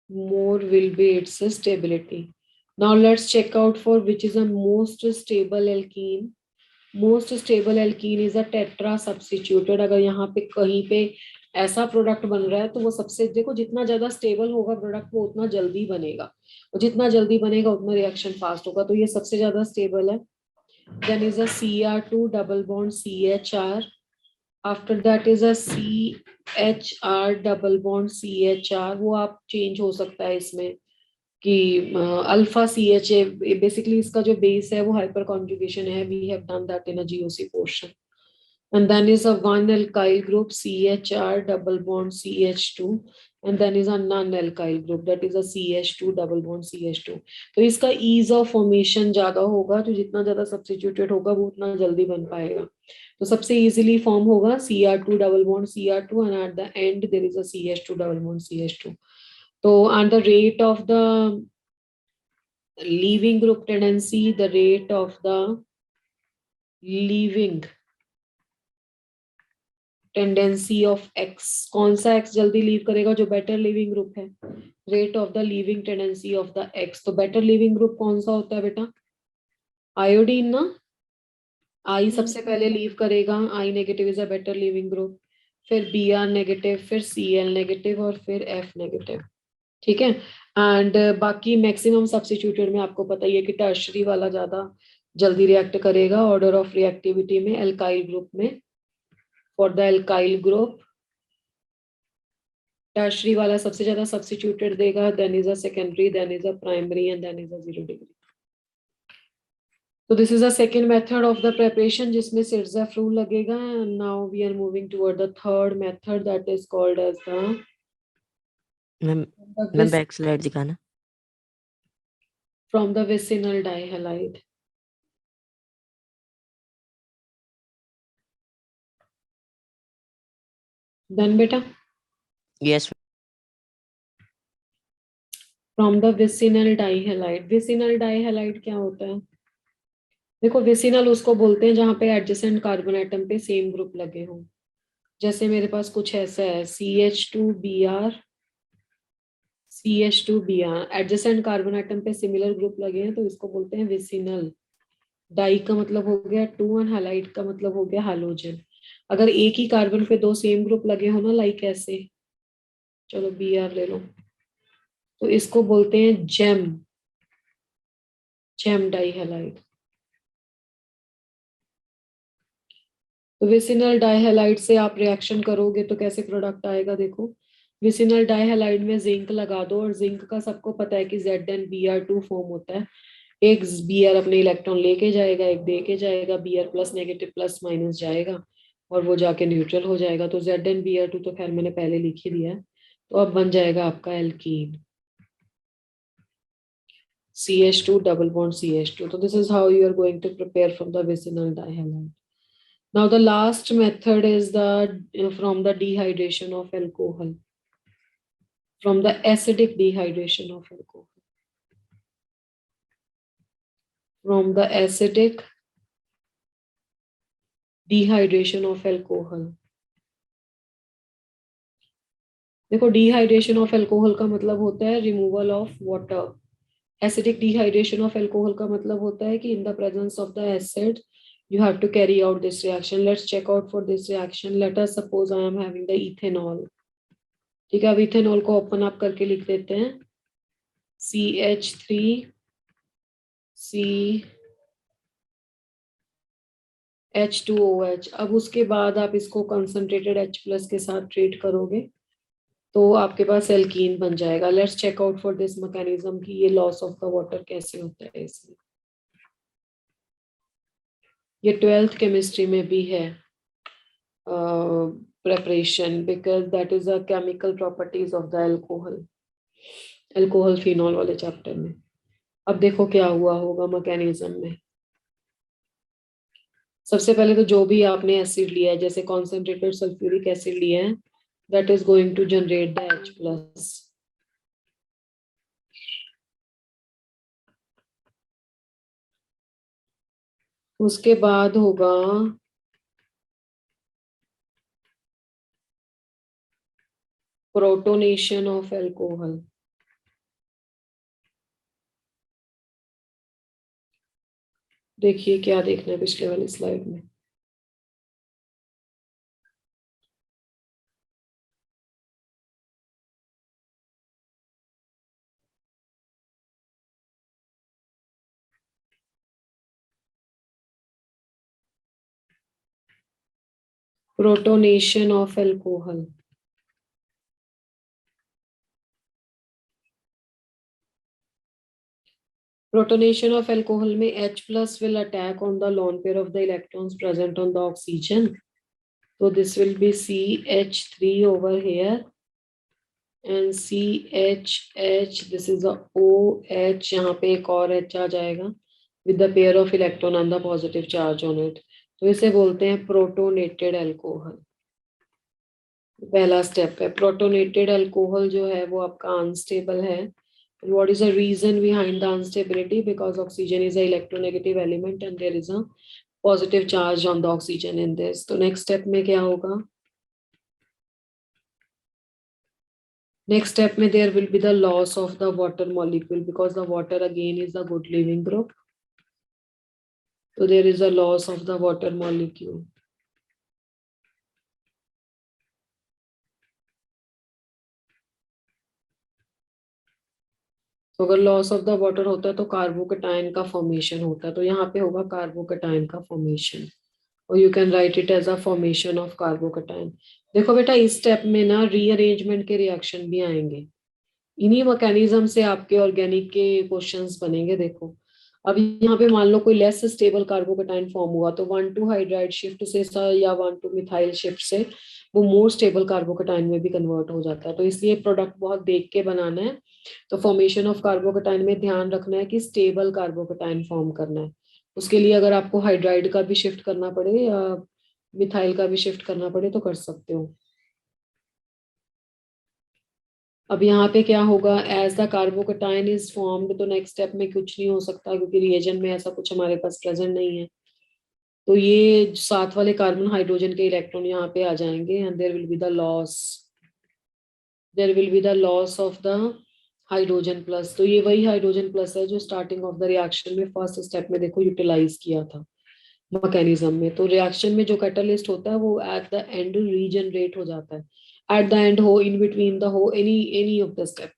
S1: More will be its stability. Now let's check out for which is the most stable alkene. Most stable alkene is a tetra substituted. अगर यहाँ पे कहीं पे ऐसा प्रोडक्ट बन रहा है तो वो सबसे देखो जितना ज्यादा स्टेबल होगा प्रोडक्ट वो उतना जल्दी बनेगा और जितना जल्दी बनेगा उतना रिएक्शन फास्ट होगा. तो ये सबसे ज्यादा स्टेबल है. Then is a Cr2 double bond CHR. After that is a CHR double bond CHR. वो आप चेंज हो सकता है इसमें कि अल्फा CH बेसिकली इसका जो बेस है वो हाइपर कॉन्जुगेशन है. We have done that in a GOC portion. And then is a one alkyl group CHR double bond CH2 and then is a non-alkyl group that is a CH2 double bond CH2. तो इसका ease of formation ज्यादा होगा. तो जितना ज्यादा substituted होगा वो उतना जल्दी बन पाएगा. तो सबसे easily form होगा Cr2 double bond Cr2 and at the end there is a CH2 double bond CH2. तो and the rate of the leaving group tendency, the rate of the leaving tendency of x. कौन सा एक्स जल्दी लीव करेगा? जो बेटर लिविंग ग्रुप है. Rate of the living tendency of the x. तो बेटर लिविंग ग्रुप कौन सा होता है बेटा? आयोडीन ना. आई सबसे पहले लीव करेगा. I negative is a better leaving group. फिर Br नेगेटिव, फिर Cl नेगेटिव और फिर F नेगेटिव. ठीक है. एंड बाकी मैक्सिमम सब्स्टिट्यूटेड में आपको पता ही है कि टर्शरी वाला ज्यादा जल्दी रिएक्ट करेगा. ऑर्डर ऑफ रिएक्टिविटी में एल्काइल ग्रुप में for the alkyl group tertiary वाला सबसे ज्यादा substituted देगा. then is a secondary, then is a primary and then is a 0 degree. So this is a second method of the preparation जिसमें Sadzeff rule लगेगा. and now we are moving toward the third method that is called as the
S4: ma'am back slide दिखाना.
S1: from the vicinal dihalide. then बेटा
S4: yes.
S1: from the vicinal dihalide. vicinal dihalide क्या होता है? देखो विसिनल उसको बोलते हैं जहां पे एडजेसेंट कार्बन एटम पे सेम ग्रुप लगे हों. जैसे मेरे पास कुछ ऐसा है CH2Br CH2Br adjacent carbon atom पे सिमिलर ग्रुप लगे हैं तो इसको बोलते हैं विसिनल. डाई का मतलब हो गया 2 और हैलाइड का मतलब हो गया हैलोजन. अगर एक ही कार्बन पे दो सेम ग्रुप लगे हो ना लाइक ऐसे, चलो Br ले लो, तो इसको बोलते हैं जेम डाइहैलाइड. तो विसिनल डाइहैलाइड से आप रिएक्शन करोगे तो कैसे प्रोडक्ट आएगा? देखो विसिनल डाइहैलाइड में जिंक लगा दो और जिंक का सबको पता है कि ZnBr2 फॉर्म होता है. एक Br अपने इलेक्ट्रॉन लेके जाएगा, एक दे के जाएगा, Br plus negative plus minus जाएगा और वो जाके न्यूट्रल हो जाएगा. तो ZnBr2 तो खैर मैंने पहले लिख ही दिया है. तो अब बन जाएगा आपका alkene CH2 double bond CH2. So this is how you are going to prepare from the vicinal dihalide. Now the last method is the from the dehydration of alcohol, from the acidic dehydration of alcohol, from the acidic dehydration of alcohol. देखो डिहाइड्रेशन ऑफ अल्कोहल का मतलब होता है removal of water. Acidic dehydration of alcohol का मतलब होता है कि इन the presence of the acid you have to carry out this reaction. Let's check out for this reaction. Let us suppose I am having the ethanol. ठीक है, अब इथेनॉल को ओपन अप करके लिख देते हैं CH3CH2OH. अब उसके बाद आप इसको कंसंट्रेटेड H+ के साथ ट्रीट करोगे तो आपके पास एल्कीन बन जाएगा. Let's check out for this mechanism कि ये लॉस ऑफ द वाटर कैसे होता है इसमें. ये 12th केमिस्ट्री में भी है preparation, because that is the chemical properties of the alcohol phenol वाले चैप्टर में. अब देखो क्या हुआ होगा मैकेनिज्म में. सबसे पहले तो जो भी आपने एसिड लिया है, जैसे कॉन्सेंट्रेटेड सल्फ्यूरिक एसिड लिया है, that is going to generate the H+. उसके बाद होगा प्रोटोनेशन ऑफ अल्कोहल. देखिए क्या देखना है पिछले वाली स्लाइड में. Protonation of alcohol. Protonation of alcohol में H+ will attack on the lone pair of the electrons present on the oxygen. So this will be CH3 over here and CHH. This is a OH. यहाँ पे एक और H आ जाएगा with the pair of electron and the positive charge on it. तो इसे बोलते हैं प्रोटोनेटेड अल्कोहल. पहला स्टेप है. प्रोटोनेटेड अल्कोहल जो है वो आपका अनस्टेबल है. And what is the reason behind the instability? Because oxygen is an electronegative element and there is a positive charge on the oxygen in this. तो next step में क्या होगा? Next step में there will be the loss of the water molecule, because the water again is a good living group. So there is a loss of the water molecule. तो अगर लॉस ऑफ द वाटर होता है तो कार्बोकेटाइन का फॉर्मेशन होता है. तो यहाँ पे होगा कार्बोकेटाइन का फॉर्मेशन, और you can write it as a formation of carbocation. देखो बेटा इस स्टेप में ना रीअरेंजमेंट के रिएक्शन भी आएंगे. इन्हीं मैकेनिज्म से आपके ऑर्गेनिक के क्वेश्चंस बनेंगे. देखो अब यहाँ पे मान लो कोई लेस स्टेबल कार्बोकेटाइन फॉर्म हुआ तो 1,2 हाइड्राइड शिफ्ट से या 1,2 मिथाइल शिफ्ट से वो मोर स्टेबल कार्बोकेटाइन में भी कन्वर्ट हो जाता है. तो इसलिए प्रोडक्ट बहुत देख के बनाना है. तो फॉर्मेशन ऑफ कार्बोकेटाइन में ध्यान रखना है कि स्टेबल कार्बोकेटाइन फॉर्म करना है. उसके लिए अगर आपको हाइड्राइड का भी शिफ्ट करना पड़े या मिथाइल का भी शिफ्ट करना पड़े तो कर सकते हो. अब यहाँ पे क्या होगा, as the carbocation is formed, तो नेक्स्ट स्टेप में कुछ नहीं हो सकता क्योंकि रिएजेंट में ऐसा कुछ हमारे पास प्रेजेंट नहीं है. तो ये साथ वाले कार्बन हाइड्रोजन के इलेक्ट्रॉन यहाँ पे आ जाएंगे and there will be the loss of the hydrogen plus. तो ये वही हाइड्रोजन प्लस है जो स्टार्टिंग ऑफ द रिएक्शन में फर्स्ट स्टेप में देखो यूटिलाइज किया था मैकेनिज्म में. तो रिएक्शन में जो कैटलिस्ट होता है वो एट द एंड रीजनरेट हो जाता है. एट द एंड हो, इन बिटवीन द हो, एनी ऑफ द स्टेप,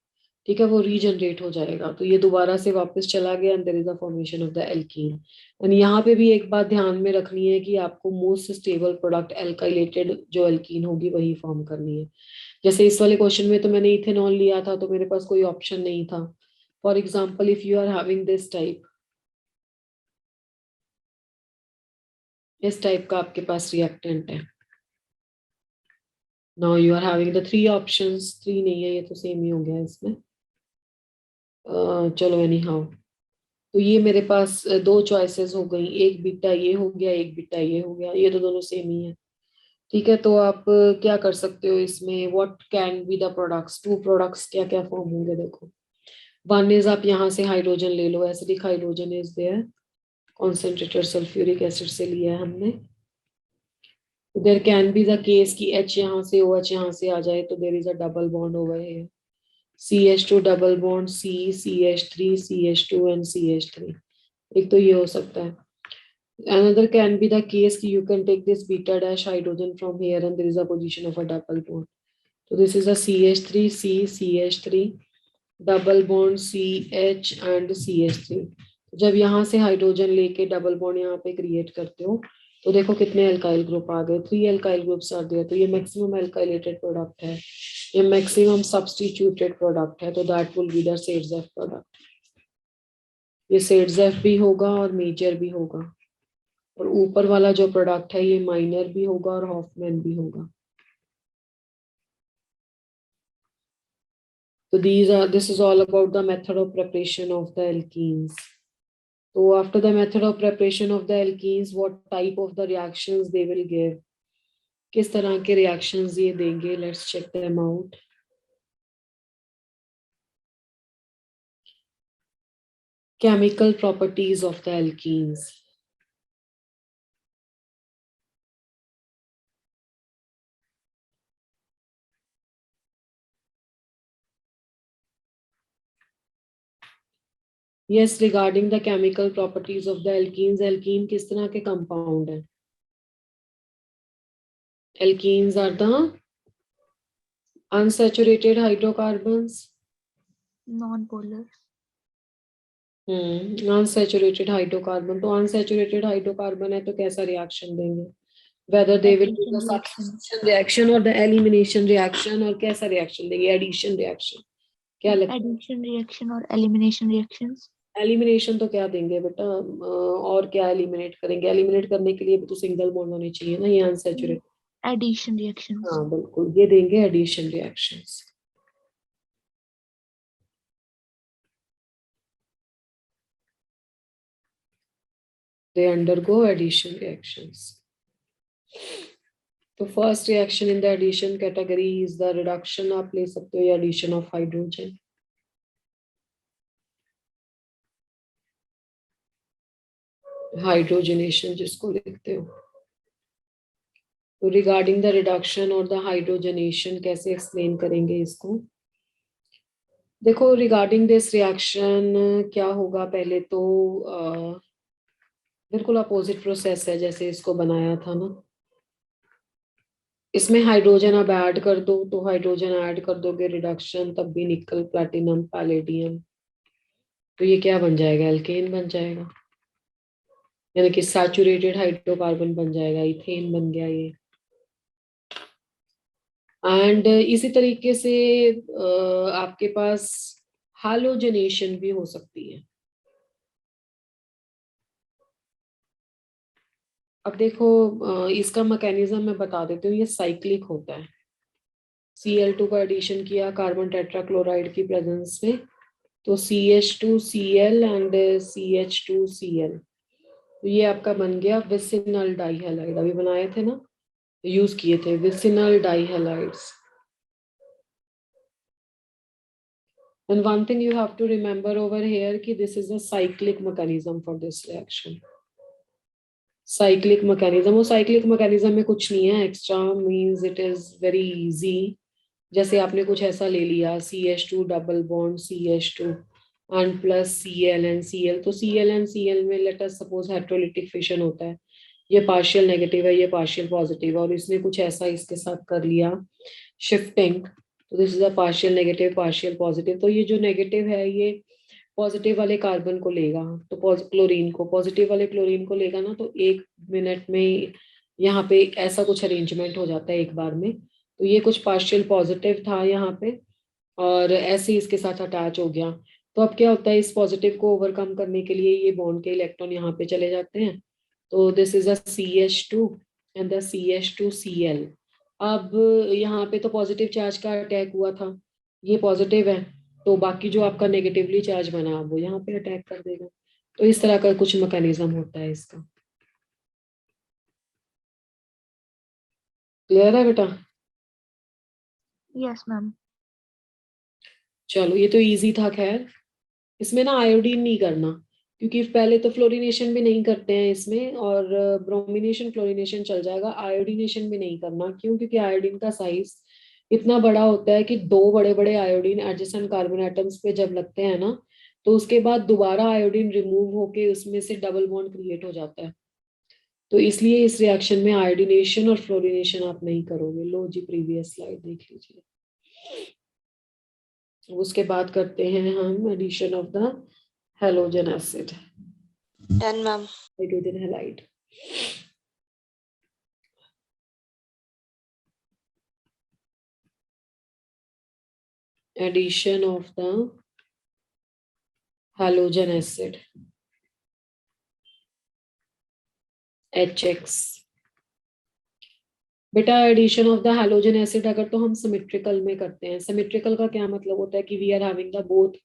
S1: ठीक है, वो रीजनरेट हो जाएगा. तो ये दोबारा से वापस चला गया and there is the formation of the alkene. And यहाँ पे भी एक बात ध्यान में रखनी है कि आपको मोस्ट स्टेबल प्रोडक्ट एल्काइलेटेड जो एल्कीन होगी वही फॉर्म करनी है. जैसे इस वाले क्वेश्चन में तो मैंने इथेनॉल लिया था तो मेरे पास कोई ऑप्शन नहीं था. For example if you are having this type, इस टाइप का आपके पास रिएक्टेंट है. Now you are having the 3 options. 3 नहीं है, ये तो सेम ही हो गया इसमें. चलो एनी हाउ, तो ये मेरे पास दो चॉइसेस हो गई, एक बीटा ये हो गया, एक बीटा ये हो गया, ये तो दोनों सेम ही है। ठीक है, तो आप क्या कर सकते हो इसमें, what can be the products, two products क्या क्या फॉर्म होंगे, देखो। वन इज, आप यहाँ से हाइड्रोजन ले लो, acidic hydrogen is there, concentrated sulphuric acid से लिया है हमने। There can be the case की H यहाँ से OH यहाँ से आ जाए, तो there is a double bond over here, CH2 double bond C, CH3, CH2 and CH3। एक तो ये हो सकता है। Another can be the case कि you can take this beta dash hydrogen from here and there is a position of a double bond. So this is a CH3, C, CH3, double bond CH and CH3। जब यहाँ से हाइड्रोजन लेके डबल बॉन्ड यहाँ पे क्रिएट करते हो तो देखो कितने अल्काइल ग्रुप आ गए, 3 अल्काइल ग्रुप्स आ गए। तो ये मैक्सिमम अल्काइलेटेड प्रोडक्ट है, ये मैक्सिमम सब्स्टिट्यूटेड प्रोडक्ट है, तो that will be the Saytzeff product. ये सेड्स-एफ भी होगा और मेजर भी होगा, और ऊपर वाला जो प्रोडक्ट है ये माइनर भी होगा और हॉफमैन भी होगा। तो this is all about the method of preparation of the alkenes. So after the method of preparation of the alkenes, what type of the reactions they will give, किस तरह के reactions ये देंगे, let's check them out. Chemical properties of the alkenes. Yes, regarding the chemical properties of the alkenes, alkene किस तरह के compound है? Alkenes are the unsaturated hydrocarbons.
S2: Non-polar.
S1: Unsaturated hydrocarbon, तो अनसैचुरेटेड हाइड्रोकार्बन है तो कैसा रिएक्शन देंगे, whether they will do the substitution reaction और द एलिमिनेशन रिएक्शन, और कैसा रिएक्शन देंगे, एडिशन रिएक्शन, क्या लगता है?
S2: एडिशन रिएक्शन और एलिमिनेशन रिएक्शंस।
S1: एलिमिनेशन तो क्या देंगे बेटा, और क्या एलिमिनेट करेंगे, एलिमिनेट करने के लिए भी तो सिंगल बॉन्ड होने चाहिए ना, ये अनसैचुरेटेड।
S2: Addition reactions.
S1: हाँ बिल्कुल, ये देंगे addition reactions. They undergo addition reactions. तो first reaction in the addition category is the reduction, आप ले सकते हो, या एडिशन ऑफ हाइड्रोजन। हाइड्रोजनेशन जिसको लिखते हो। तो रिगार्डिंग द रिडक्शन और द हाइड्रोजनेशन कैसे एक्सप्लेन करेंगे इसको, देखो रिगार्डिंग दिस रिएक्शन क्या होगा, पहले तो बिल्कुल अपोजिट प्रोसेस है जैसे इसको बनाया था ना। इसमें हाइड्रोजन अब ऐड कर दो, तो हाइड्रोजन ऐड कर दोगे रिडक्शन, तब भी निकल, प्लैटिनम, पैलेडियम, तो ये क्या बन जाएगा, एल्केन बन जाएगा, यानी कि सैचुरेटेड हाइड्रोकार्बन बन जाएगा, इथेन बन गया ये। एंड इसी तरीके से आपके पास हालोजनेशन भी हो सकती है। अब देखो इसका मैकेनिज्म मैं बता देती हूँ, ये साइक्लिक होता है। Cl2 का एडिशन किया कार्बन टेट्राक्लोराइड की प्रेजेंस में, तो CH2Cl एंड CH2Cl, तो ये आपका बन गया विसिनल डाइहैलाइड, अभी बनाए थे ना, यूज किए थे vicinal डाइहैलाइड्स। And one thing you have to remember over here कि this is a cyclic mechanism for this reaction. Cyclic mechanism, वो साइक्लिक मैकेनिज्म में कुछ नहीं है extra, means it is very easy. जैसे आपने कुछ ऐसा ले लिया CH2 double bond CH2 and plus Cl and Cl, तो Cl एंड Cl में late us suppose heterolytic fission होता है, ये पार्शियल नेगेटिव है, ये पार्शियल पॉजिटिव है, और इसने कुछ ऐसा इसके साथ कर लिया शिफ्टिंग, तो this is a partial negative partial positive. तो ये जो नेगेटिव है ये पॉजिटिव वाले कार्बन को लेगा, तो क्लोरीन को, पॉजिटिव वाले क्लोरीन को लेगा ना, तो 1 मिनट में यहाँ पे ऐसा कुछ अरेंजमेंट हो जाता है एक बार में। तो ये कुछ पार्शियल पॉजिटिव था यहाँ पे और ऐसे इसके साथ अटैच हो गया। तो अब क्या होता है, इस पॉजिटिव को ओवरकम करने के लिए ये बॉन्ड के इलेक्ट्रॉन यहाँ पे चले जाते हैं, तो this is a CH2 and the CH2Cl। अब यहाँ पे तो पॉजिटिव चार्ज का अटैक हुआ था, ये पॉजिटिव है, तो बाकी जो आपका नेगेटिवली चार्ज बना वो यहाँ पे अटैक कर देगा, तो इस तरह का कुछ मैकेनिज्म होता है इसका। क्लियर है बेटा?
S2: Yes, ma'am.
S1: चलो ये तो इजी था। खैर इसमें ना आयोडीन नहीं करना, क्योंकि पहले तो फ्लोरिनेशन भी नहीं करते हैं इसमें, और ब्रोमिनेशन क्लोरिनेशन चल जाएगा, आयोडीनेशन भी नहीं करना। क्यों? क्योंकि आयोडीन का साइज इतना बड़ा होता है कि दो बड़े बड़े आयोडीन एडजेसेंट कार्बन एटम्स पे जब लगते हैं ना, तो उसके बाद दोबारा आयोडीन रिमूव होके उसमें से डबल बॉन्ड क्रिएट हो जाता है। तो इसलिए इस रिएक्शन में आयोडीनेशन और फ्लोरिनेशन आप नहीं करोगे। लो जी, प्रीवियस स्लाइड देख लीजिए। उसके बाद करते हैं हम addition of the halogen acid,
S3: Done, ma'am.
S1: Hydrogen halide. Addition of the halogen acid HX। बेटा addition of the halogen acid अगर तो हम सिमेट्रिकल में करते हैं। सिमेट्रिकल का क्या मतलब होता है कि we are having the both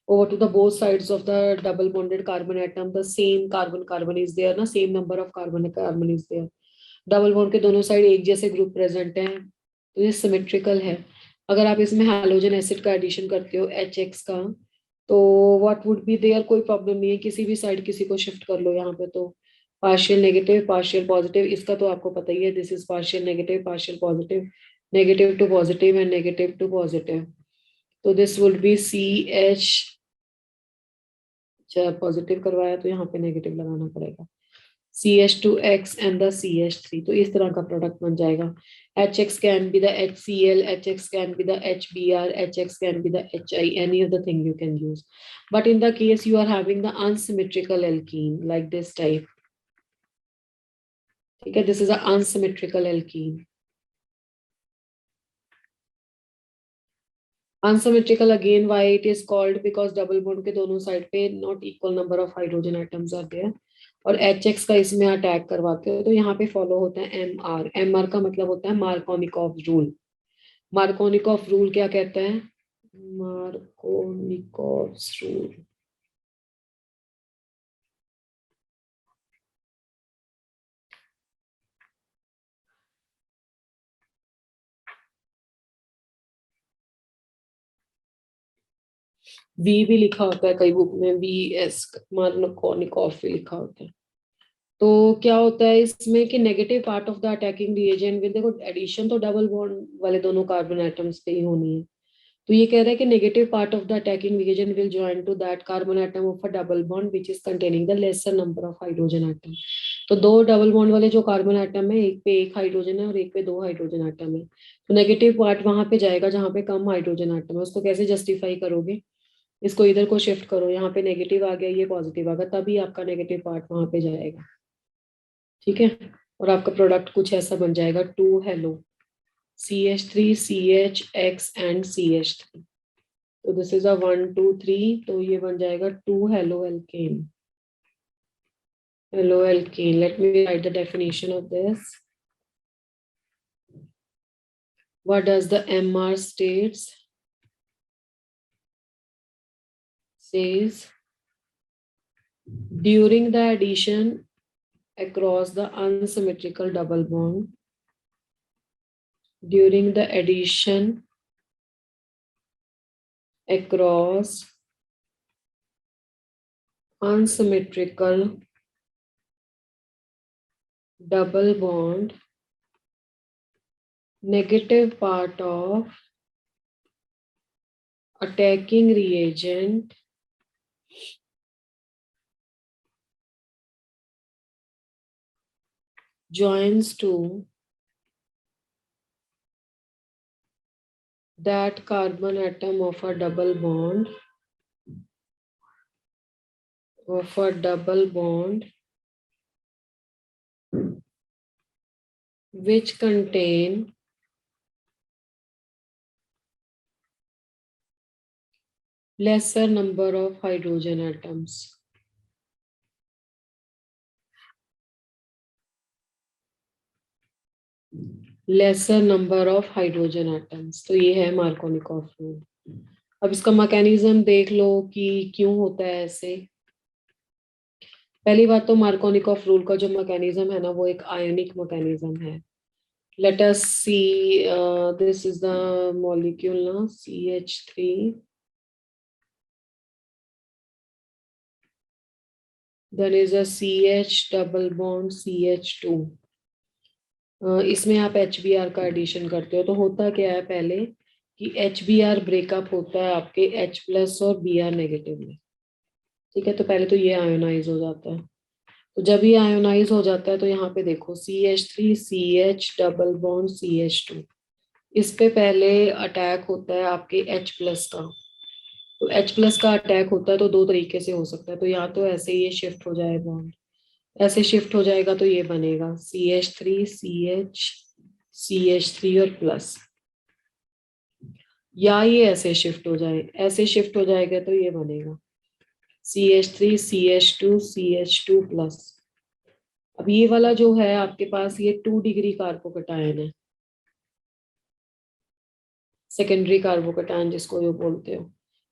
S1: over to the both sides of the double bonded carbon atom the same carbon is there ना, same number of carbon is there। Double bond के दोनों साइड एक जैसे ग्रुप प्रेजेंट हैं, तो ये सिमेट्रिकल है। अगर आप इसमें हैलोजन एसिड का एडिशन करते हो HX का, तो व्हाट वुड बी देयर, कोई प्रॉब्लम नहीं है, किसी भी साइड किसी को शिफ्ट कर लो यहाँ पे। तो पार्शियल नेगेटिव पार्शियल पॉजिटिव, इसका तो आपको पता ही है, this is partial negative partial positive, negative to positive and negative to positive. तो this would be CH, positive करवाया तो यहाँ पे नेगेटिव लगाना पड़ेगा, CH2X and the CH3। तो इस तरह का प्रोडक्ट बन जाएगा। HX can be the HCl, HX can be the HBr, HX can be the HI, any of the thing you can use। But in the case you are having the unsymmetrical alkene like this type, ठीक है, this is an unsymmetrical alkene। Unsymmetrical again, why it is called? Because double bond के दोनों साइड पे not equal number of hydrogen atoms are there, और HX का इसमें अटैक करवाते हो तो यहाँ पे फॉलो होता है MR। MR का मतलब होता है मार्कोनिकॉफ रूल। मार्कोनिकॉफ रूल क्या कहता है? मार्कोनिकॉफ रूल वी भी लिखा होता है कई बुक में, VS मार्कोनिकॉफ भी लिखा होता है। तो क्या होता है इसमें कि negative part of the attacking reagent with, देखो एडिशन तो डबल बॉन्ड वाले दोनों कार्बन एटम्स पे ही होनी है। तो ये कह रहा है कि negative part of the attacking reagent will join to that carbon atom of a double bond which is containing the lesser number of hydrogen atom. तो दो डबल बॉन्ड वाले जो कार्बन एटम है, एक पे एक हाइड्रोजन है और एक पे दो हाइड्रोजन एटम है, तो नेगेटिव पार्ट वहां पे जाएगा जहां पे कम हाइड्रोजन एटम है। उसको कैसे जस्टिफाई करोगे? इसको इधर को शिफ्ट करो, यहाँ पे नेगेटिव आ गया, ये पॉजिटिव आ गया, तभी आपका नेगेटिव पार्ट वहां पे जाएगा। ठीक है, और आपका प्रोडक्ट कुछ ऐसा बन जाएगा, 2 hello CH3 CHX and CH3। तो दिस इज अ 1 2 3, तो ये बन जाएगा 2 halo alkane. Halo alkane, let me right the definition of this. What does the MR states? Says during the addition across the unsymmetrical double bond, during the addition across unsymmetrical double bond, negative part of attacking reagent joins to that carbon atom of a double bond which contain lesser number of hydrogen atoms। Laser number of hydrogen atoms. तो ये है मार्कोनिकॉफ रूल। अब इसका मैकेनिज्म देख लो कि क्यों होता है ऐसे। पहली बात तो मार्कोनिकॉफ रूल का जो मैकेनिज्म है ना वो एक आयोनिक मैकेनिज्म है. Let us see, this is the molecule now, CH3. Then is a CH double bond CH2. इसमें आप HBr का एडिशन करते हो तो होता क्या है पहले कि HBr ब्रेकअप होता है आपके H प्लस और Br नेगेटिव में. ठीक है, तो पहले तो ये आयोनाइज हो जाता है. तो जब ये आयोनाइज हो जाता है तो यहाँ पे देखो CH3 CH double bond CH2. इस पे पहले अटैक होता है आपके H प्लस का. तो H प्लस का अटैक होता है तो दो तरीके से हो सकता है. तो या तो ऐसे ये शिफ्ट हो जाए बॉन्ड, ऐसे शिफ्ट हो जाएगा तो ये बनेगा CH3 CH CH3 और प्लस, या ये ऐसे शिफ्ट हो जाए, ऐसे शिफ्ट हो जाएगा तो ये बनेगा CH3 CH2 CH2 प्लस. अब ये वाला जो है आपके पास ये 2 डिग्री कार्बोकटायन है, सेकेंडरी कार्बोकटायन जिसको ये बोलते हो,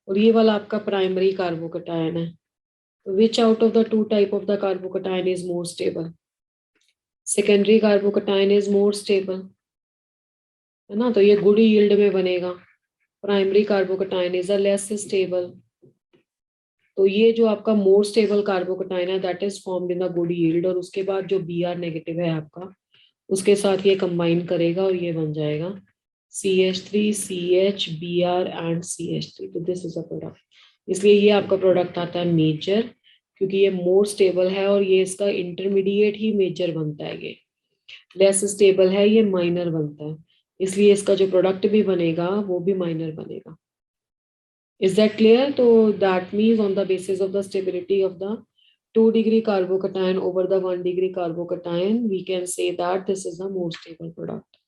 S1: और ये वाला आपका प्राइमरी कार्बोकटायन है. Which out of the two type of the carbocation is more stable? Secondary carbocation is more stable, है ना, तो ये गुड यील्ड में बनेगा. Primary carbocation is a less stable. तो ये जो आपका मोर स्टेबल कार्बोकटायन है that is formed in the good yield, और उसके बाद जो Br नेगेटिव है आपका उसके साथ ये कंबाइन करेगा और ये बन जाएगा CH3 CH Br and CH3. तो दिस इज अ प्रोडक्ट. इसलिए ये आपका प्रोडक्ट आता है मेजर, क्योंकि ये मोर स्टेबल है और ये इसका इंटरमीडिएट ही मेजर बनता है. ये लेस स्टेबल है, ये माइनर बनता है, इसलिए इसका जो प्रोडक्ट भी बनेगा वो भी माइनर बनेगा. Is that clear? तो that means on the basis of the stability of the 2 degree carbocation over the 1 degree carbocation, we can say that this is a more stable product.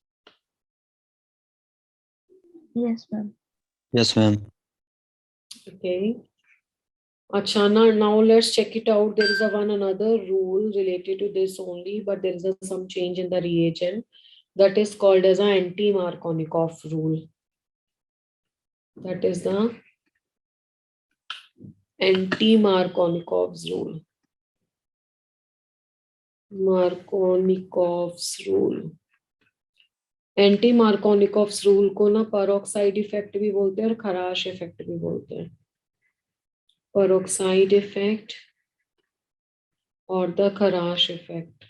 S2: Yes, ma'am.
S5: Yes, ma'am.
S1: Okay. Acha, now let's check it out. There is a one another rule related to this only, but there is some change in the reagent that is called as a anti-Markovnikov rule. That is the anti-Markovnikov's rule. Markovnikov's rule. Anti-Markovnikov's rule को ना पेरोक्साइड इफेक्ट भी बोलते हैं और खराश इफेक्ट भी बोलते हैं. पेरोक्साइड इफेक्ट और the Kharasch effect.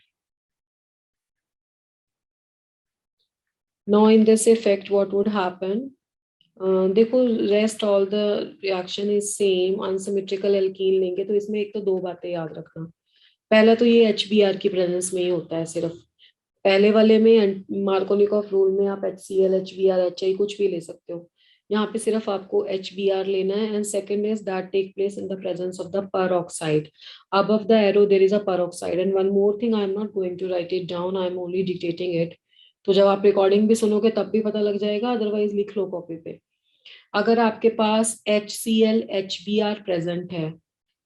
S1: Now in this effect what would happen, देखो rest all the reaction is same. Unsymmetrical alkene लेंगे तो इसमें एक तो दो बातें याद रखना. पहला तो ये HBr की प्रेजेंस में ही होता है सिर्फ. पहले वाले में मार्कोनिकॉफ रूल में आप HCl HBr HI कुछ भी ले सकते हो. यहाँ पे सिर्फ आपको HBr लेना है. And second is that take place in the presence of the peroxide. above the arrow there is a peroxide. and one more thing, I am not going to write it down, I am only dictating it. तो जब आप रिकॉर्डिंग भी सुनोगे तब भी पता लग जाएगा, अदरवाइज लिख लो कॉपी पे. अगर आपके पास HCl HBr प्रेजेंट है,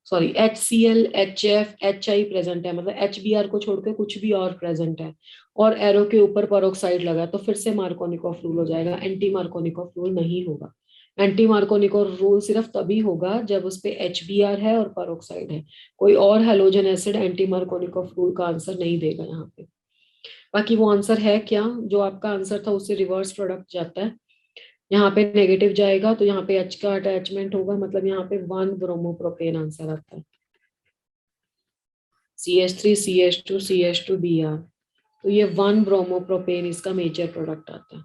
S1: sorry HCl HF HI present है, मतलब HBr को छोड़ के कुछ भी और प्रेजेंट है और एरो के ऊपर पेरोक्साइड लगा, तो फिर से मार्कोनिकॉफ रूल हो जाएगा. एंटी मार्कोनिकॉफ रूल नहीं होगा. एंटी मार्कोनिकॉफ रूल सिर्फ तभी होगा जब उस पे HBr है और पेरोक्साइड है. कोई और halogen acid anti Markovnikov rule का आंसर नहीं देगा यहाँ पे. बाकी वो आंसर है क्या, जो आपका आंसर था उससे रिवर्स प्रोडक्ट जाता है. यहाँ पे नेगेटिव जाएगा तो यहाँ पे H का अटैचमेंट होगा, मतलब यहाँ पे 1 ब्रोमोप्रोपेन आंसर आता है. CH3 CH2 CH2 Br, तो ये 1 ब्रोमोप्रोपेन इसका मेजर प्रोडक्ट आता है.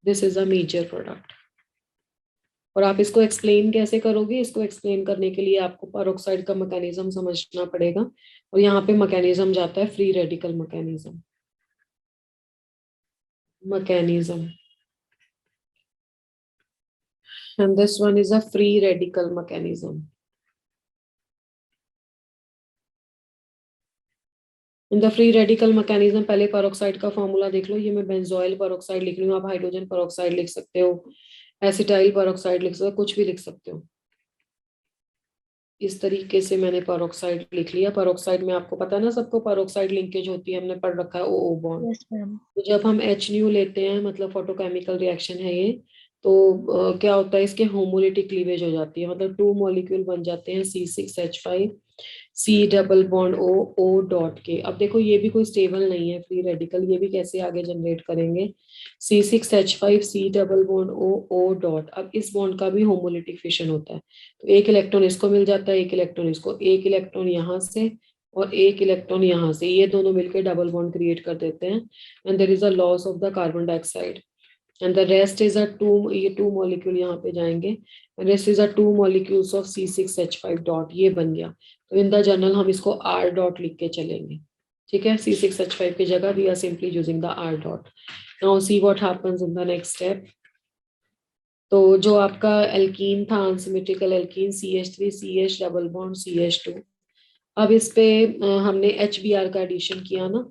S1: This is a major product. और आप इसको एक्सप्लेन कैसे करोगे? इसको एक्सप्लेन करने के लिए आपको पेरोक्साइड का मैकेनिज्म समझना पड़ेगा. और यहाँ पे मैकेनिज्म जाता है free radical mechanism. And this one is a free radical mechanism. In the free radical mechanism, पहले पेरोक्साइड का फॉर्मूला देख लो. ये मैं बेंजोइल पेरोक्साइड लिख रही हूँ, आप हाइड्रोजन पेरोक्साइड लिख सकते हो, एसिटाइल पेरोक्साइड लिख सकते हो, कुछ भी लिख सकते हो. इस तरीके से मैंने पेरोक्साइड लिख लिया. पेरोक्साइड में आपको पता है ना सबको, पेरोक्साइड लिंकेज होती है, हमने पढ़ रखा है OO बॉन्ड.
S2: Yes, ma'am.
S1: तो जब हम H nu लेते हैं, मतलब फोटोकेमिकल रिएक्शन है ये, तो क्या होता है, इसके होमोलिटिक क्लीवेज हो जाती है, मतलब 2 मॉलिक्यूल बन जाते हैं C6H5 C double bond O O dot के। अब देखो ये भी कोई स्टेबल नहीं है फ्री रेडिकल, ये भी कैसे आगे जनरेट करेंगे, C6H5 C double bond O O dot. अब इस बॉन्ड का भी होमोलिटिक फिशन होता है, तो एक इलेक्ट्रॉन इसको मिल जाता है, एक इलेक्ट्रॉन इसको, एक इलेक्ट्रॉन यहाँ से और एक इलेक्ट्रॉन यहाँ से, ये दोनों मिलकर डबल बॉन्ड क्रिएट कर देते हैं, and there is a loss of the carbon dioxide, and the rest is a two, ये 2 मॉलिक्यूल यहाँ पे जाएंगे, rest is a 2 molecules of C6H5 dot, ये बन गया। तो इन द जनरल हम इसको R डॉट लिख के चलेंगे, ठीक है, C6H5 की जगह we are simply using the R dot. Now see what happens in the next step. तो जो आपका एल्कीन था, unsymmetrical alkene CH3 CH double bond CH2, अब इस पे हमने HBr का एडिशन किया ना,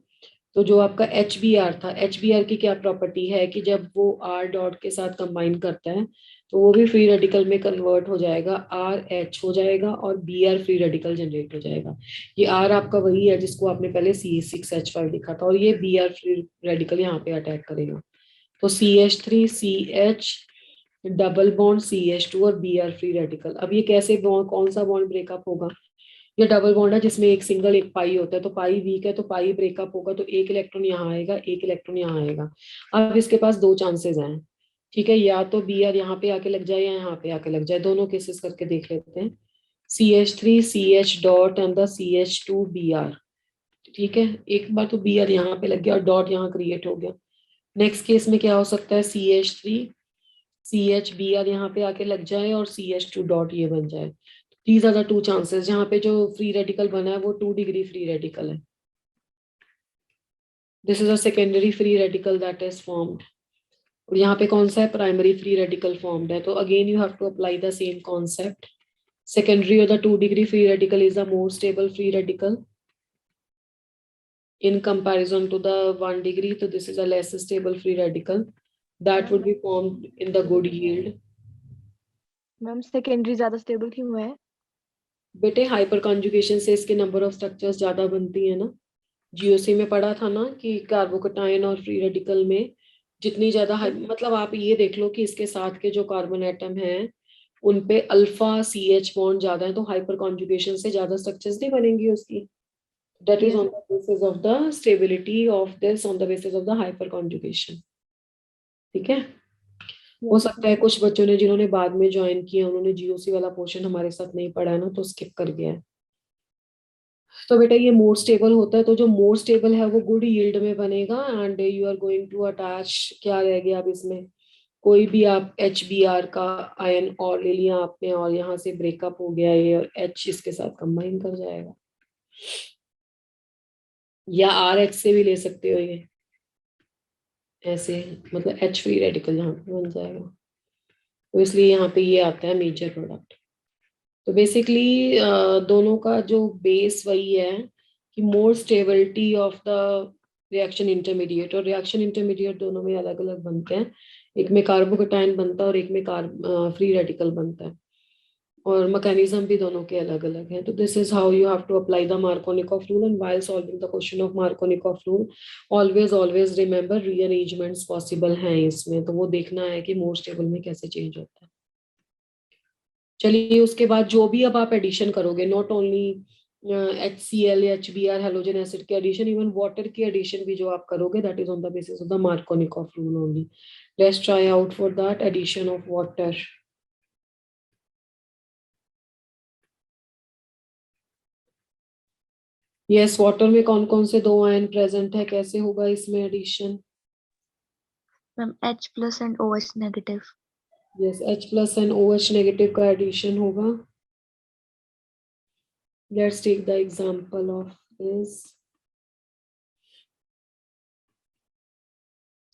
S1: तो जो आपका HBr था, HBr की क्या प्रॉपर्टी है कि जब वो R डॉट के साथ कंबाइन करता है तो वो भी फ्री रेडिकल में कन्वर्ट हो जाएगा, RH हो जाएगा और Br फ्री रेडिकल जनरेट हो जाएगा। ये R आपका वही है जिसको आपने पहले C6H5 लिखा था, और ये Br फ्री रेडिकल यहाँ पे अटैक करेगा, तो CH3 CH double bond CH2 और Br फ्री रेडिकल। अब ये कैसे बॉन्ड, कौन सा बॉन्ड ब्रेकअप होगा, ये डबल बॉन्ड है जिसमें एक सिंगल एक पाई होता है, तो पाई वीक है तो पाई ब्रेकअप होगा, तो एक इलेक्ट्रॉन यहाँ आएगा, एक इलेक्ट्रॉन यहाँ आएगा। अब इसके पास 2 चांसेस हैं, ठीक है, या तो Br यहाँ पे आके लग जाए या यहाँ पे आके लग जाए, दोनों केसेस करके देख लेते हैं। CH3 CH dot and the CH2 Br, ठीक है, एक बार तो Br यहाँ पे लग गया और डॉट यहाँ क्रिएट हो गया। नेक्स्ट केस में क्या हो सकता है, CH3 CH Br यहाँ पे आके लग जाए और CH2 डॉट ये बन जाए। दीज आर द 2 चांसेस, जहाँ पे जो फ्री रेडिकल बना है वो 2 डिग्री फ्री रेडिकल है। This is a secondary free radical that is formed, और यहाँ पे कौन सा है, प्राइमरी फ्री रेडिकल फॉर्म्ड है। तो again you have to apply the same concept, secondary or the 2 degree free radical is the more stable free radical in comparison to the 1 degree, so this is a less stable free radical that would be formed in the good yield.
S2: Ma'am secondary ज्यादा स्टेबल क्यों है?
S1: बेटे हाइपर कॉन्जुगेशन से इसके नंबर ऑफ स्ट्रक्चर्स ज्यादा बनती है ना, जीओसी में पढ़ा था ना कि कार्बोकटायन और फ्री रेडिकल में जितनी ज्यादा मतलब आप ये देख लो कि इसके साथ के जो कार्बन एटम हैं उन पे अल्फा CH बॉन्ड ज्यादा है, तो हाइपर कॉन्जुगेशन से ज्यादा स्ट्रक्चर्स नहीं बनेंगी उसकी, that is
S2: Yes.
S1: on the basis of the stability of this, on the basis of the hyper conjugation, ठीक है। हो सकता है कुछ बच्चों ने जिन्होंने बाद में ज्वाइन किया उन्होंने जीओसी वाला पोर्शन हमारे साथ नहीं पढ़ा है ना, तो स्किप कर गया है। तो बेटा ये मोर स्टेबल होता है, तो जो मोर स्टेबल है वो गुड यील्ड में बनेगा, and you are going to attach, क्या रह गया अब इसमें, कोई भी आप HBr का आयन और ले लिया आपने और यहाँ से ब्रेकअप हो गया ये, और H इसके साथ कंबाइन कर जाएगा, या RH से भी ले सकते हो ये ऐसे, मतलब H फ्री रेडिकल यहाँ पे बन जाएगा, तो इसलिए यहाँ पे ये आता है मेजर प्रोडक्ट। तो बेसिकली दोनों का जो बेस वही है कि more stability of the reaction intermediate, और रिएक्शन इंटरमीडिएट दोनों में अलग अलग बनते हैं, एक में कार्बोकटायन बनता है और एक में फ्री रेडिकल बनता है, और मैकेनिज्म भी दोनों के अलग अलग हैं। तो this is how you have to apply the Markovnikov rule, and while solving the question of Markovnikov rule always remember rearrangements possible हैं इसमें, तो वो देखना है कि मोर स्टेबल में कैसे चेंज होता है। चलिए उसके बाद जो भी अब आप एडिशन करोगे, नॉट ओनली HCl या HBr हेलोजन एसिड के एडिशन, इवन वाटर की एडिशन भी जो आप करोगे that is on the basis of the Markovnikov rule only. Let's try out for that addition of water. Yes, water में कौन कौन से 2 आयन प्रेजेंट है, कैसे होगा इसमें addition?
S2: Ma'am H plus and OH negative.
S1: Yes, H plus and OH negative का एडिशन होगा। Let's take the example of this.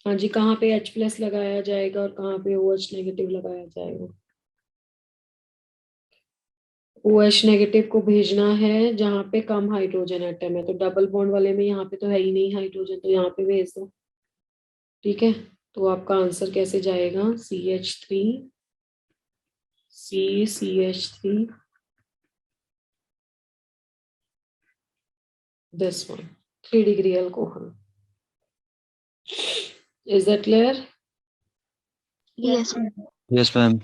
S1: हाँ जी, कहाँ पे H प्लस लगाया जाएगा और कहाँ पे OH नेगेटिव लगाया जाएगा? OH नेगेटिव को भेजना है जहाँ पे कम हाइड्रोजन एटम है, तो डबल बॉन्ड वाले में यहाँ पे तो है ही नहीं हाइड्रोजन, तो यहाँ पे भेज दो, ठीक है। तो आपका आंसर कैसे जाएगा, CH3 CH3 this one, 3 degree alcohol. Is that clear?
S2: Yes, ma'am.
S5: Yes, ma'am.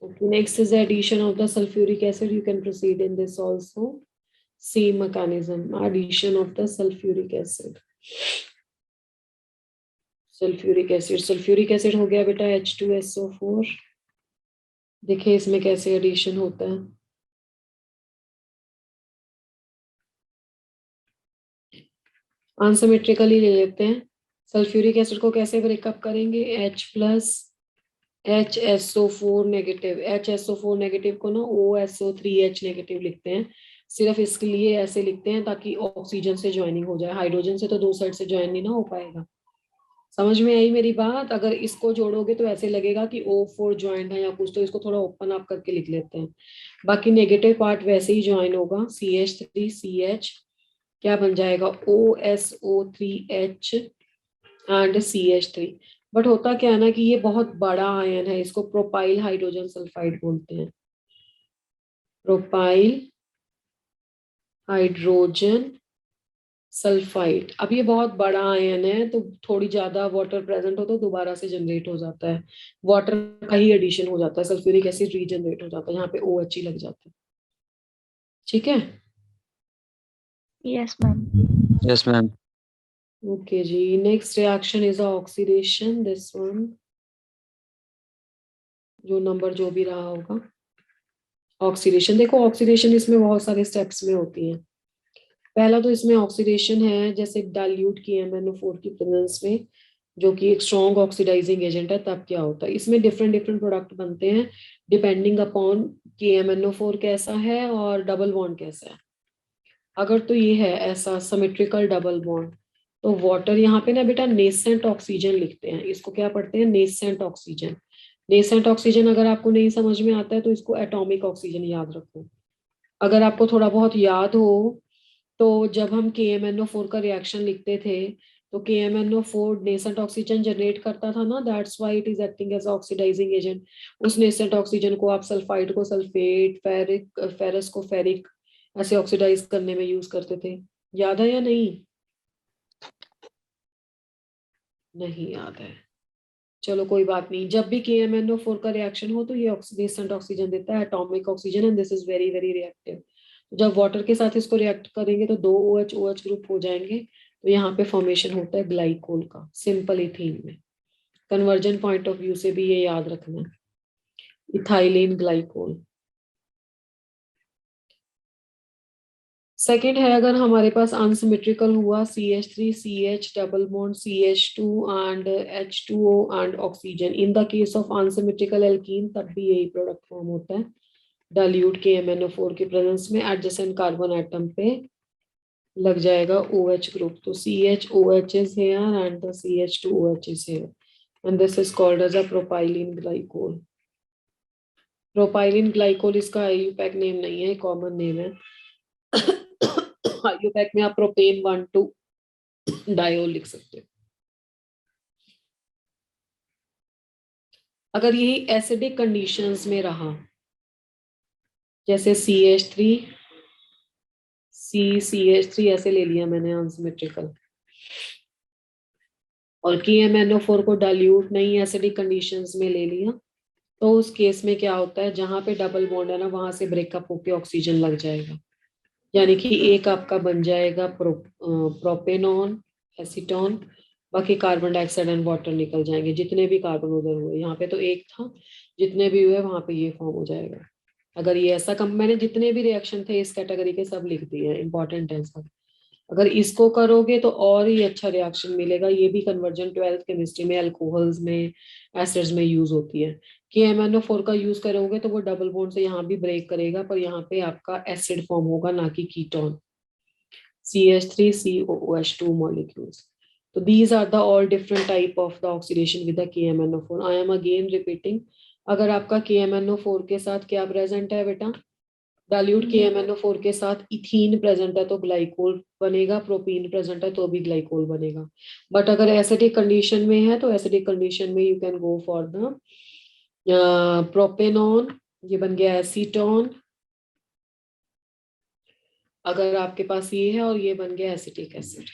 S1: Okay, next is the addition of the sulfuric acid. You can proceed in this also. Same mechanism, addition of the sulfuric acid. Sulphuric acid हो गया बेटा H2SO4। देखिए इसमें कैसे एडिशन होता है। अनसिमेट्रिकली ले लेते हैं। सल्फ्यूरिक एसिड को कैसे ब्रेकअप करेंगे, H+ HSO4 negative, HSO4 negative को ना OSO3H नेगेटिव लिखते हैं। सिर्फ इसके लिए ऐसे लिखते हैं ताकि ऑक्सीजन से ज्वाइनिंग हो जाए, हाइड्रोजन से तो दो साइड से ज्वाइन नहीं ना हो पाएगा। समझ में आई मेरी बात। अगर इसको जोड़ोगे तो ऐसे लगेगा कि O4 ज्वाइंट है या कुछ, तो इसको थोड़ा ओपन अप करके लिख लेते हैं। बाकी नेगेटिव पार्ट वैसे ही ज्वाइन होगा, CH3CH क्या बन जाएगा, OSO3H एंड CH3। बट होता क्या है ना कि ये बहुत बड़ा आयन है, इसको प्रोपाइल हाइड्रोजन सल्फाइड बोलते हैं, प्रोपाइल हाइड्रोजन सल्फाइड। अब ये बहुत बड़ा आयन है तो थोड़ी ज्यादा वाटर प्रेजेंट हो तो दोबारा से जनरेट हो जाता है, वाटर का ही एडिशन हो जाता है, सल्फ्यूरिक एसिड रीजनरेट हो जाता है, यहाँ पे OH ही लग जाता है। ठीक है।
S2: Yes, ma'am.
S5: Yes, ma'am.
S1: Okay जी, next reaction is oxidation, this one, जो नंबर जो भी रहा होगा। ऑक्सीडेशन, देखो ऑक्सीडेशन इसमें बहुत सारे स्टेप्स में होती है। पहला तो इसमें ऑक्सीडेशन है जैसे डाइल्यूट की MnO4 की प्रेजेंस में, जो कि एक स्ट्रॉन्ग ऑक्सीडाइजिंग एजेंट है, तब क्या होता है, इसमें डिफरेंट डिफरेंट प्रोडक्ट बनते हैं डिपेंडिंग अपॉन कि MnO4 कैसा है और डबल बॉन्ड कैसा है। अगर तो ये है ऐसा सिमेट्रिकल डबल बॉन्ड, तो वाटर यहाँ पे ना बेटा नेसेंट ऑक्सीजन लिखते हैं, इसको क्या पढ़ते हैं, नेसेंट ऑक्सीजन। नेसेंट ऑक्सीजन अगर आपको नहीं समझ में आता है तो इसको एटॉमिक ऑक्सीजन याद रखो। अगर आपको थोड़ा बहुत याद हो तो जब हम KMnO4 का रिएक्शन लिखते थे तो KMnO4 नेसेंट ऑक्सीजन जनरेट करता था ना, that's why it is acting as oxidising agent. उस नेसेंट ऑक्सीजन को आप सल्फाइड को सल्फेट, फेरस को फेरिक ऐसे ऑक्सीडाइज करने में यूज करते थे। याद है या नहीं, नहीं याद है, चलो कोई बात नहीं। जब भी KMnO4 का रिएक्शन हो तो ये नेसेंट ऑक्सीजन देता है, atomic oxygen, and this is very very reactive. जब वाटर के साथ इसको रिएक्ट करेंगे तो दो OH OH ग्रुप हो जाएंगे, तो यहाँ पे फॉर्मेशन होता है ग्लाइकोल का, सिंपल इथीन में। कन्वर्जन पॉइंट ऑफ व्यू से भी ये याद रखना है, इथाइलिन ग्लाइकोल। सेकेंड है, अगर हमारे पास अनसिमेट्रिकल हुआ CH3CH double bond CH2 and H2O and oxygen, in the case of unsymmetrical alkene तब भी यही प्रोडक्ट फॉर्म होता है डाइल्यूट KMnO4 के प्रेजेंस में, एडजेसेंट कार्बन एटम पे लग जाएगा OH ग्रुप, तो CHOH is here and the CH2OH is here and this is called as a propylene glycol। Propylene glycol इसका IUPAC नेम नहीं है, कॉमन नेम है। IUPAC में आप प्रोपेन 1,2 डायोल लिख सकते हो। अगर यही एसिडिक कंडीशंस में रहा, जैसे CH3 ऐसे ले लिया मैंने अनसिमेट्रिकल, और KMnO4 को डाइल्यूट नहीं एसिडिक कंडीशंस में ले लिया, तो उस केस में क्या होता है, जहां पे डबल बॉन्ड है ना वहां से ब्रेकअप होके ऑक्सीजन लग जाएगा, यानी कि एक आपका बन जाएगा प्रोपेनॉन एसीटोन, बाकी कार्बन डाइऑक्साइड एंड वाटर निकल जाएंगे, जितने भी कार्बन उधर हुए, यहाँ पे तो एक था, जितने भी हुए वहां पे ये फॉर्म हो जाएगा। अगर ये ऐसा कम, मैंने जितने भी रिएक्शन थे इस कैटेगरी के सब लिख दिए हैं, इंपॉर्टेंट है सब। अगर इसको करोगे तो और ही अच्छा रिएक्शन मिलेगा। ये भी कन्वर्जन 12th केमिस्ट्री में अल्कोहल्स में एसिड्स में यूज होती है। KMnO4 का यूज करोगे तो वो डबल बॉन्ड से यहाँ भी ब्रेक करेगा, पर यहाँ पे आपका एसिड फॉर्म होगा ना कि ketone, CH3COOH2 molecules। So these are the all different type of the oxidation with the KMnO4। I am again repeating, अगर आपका KMnO4 के साथ क्या प्रेजेंट है बेटा, डाइल्यूट KMnO4 के साथ इथीन प्रेजेंट है तो ग्लाइकोल बनेगा, प्रोपीन प्रेजेंट है तो भी ग्लाइकोल बनेगा। बट अगर एसिडिक कंडीशन में है तो एसिडिक कंडीशन में you can go for the propanone, ये बन गया एसीटोन। अगर आपके पास ये है और ये बन गया acetic acid.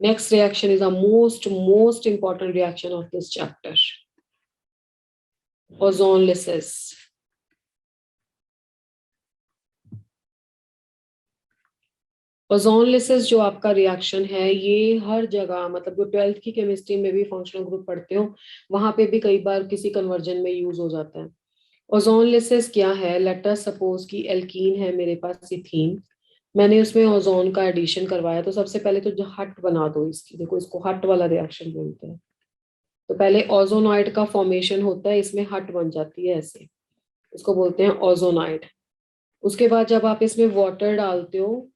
S1: Next reaction is a most important reaction of this chapter. Ozonolysis. Ozonolysis जो आपका रिएक्शन है ये हर जगह, मतलब जो 12th की केमिस्ट्री में भी फंक्शनल ग्रुप पढ़ते हो वहां पे भी कई बार किसी कन्वर्जन में यूज हो जाता है। ओजोनलिसिस क्या है? लेट अस सपोज कि एल्कीन है मेरे पास इथीन, मैंने उसमें ओजोन का एडिशन करवाया, तो सबसे पहले तो जो हट बना दो इसकी, देखो इसको हट वाला रिएक्शन बोलते हैं। तो पहले ओजोनाइड का फॉर्मेशन होता है, इसमें हट बन जाती है ऐसे, इसको बोलते हैं ओजोनाइड। उसके बाद जब आप इसमें वाटर डालते हो,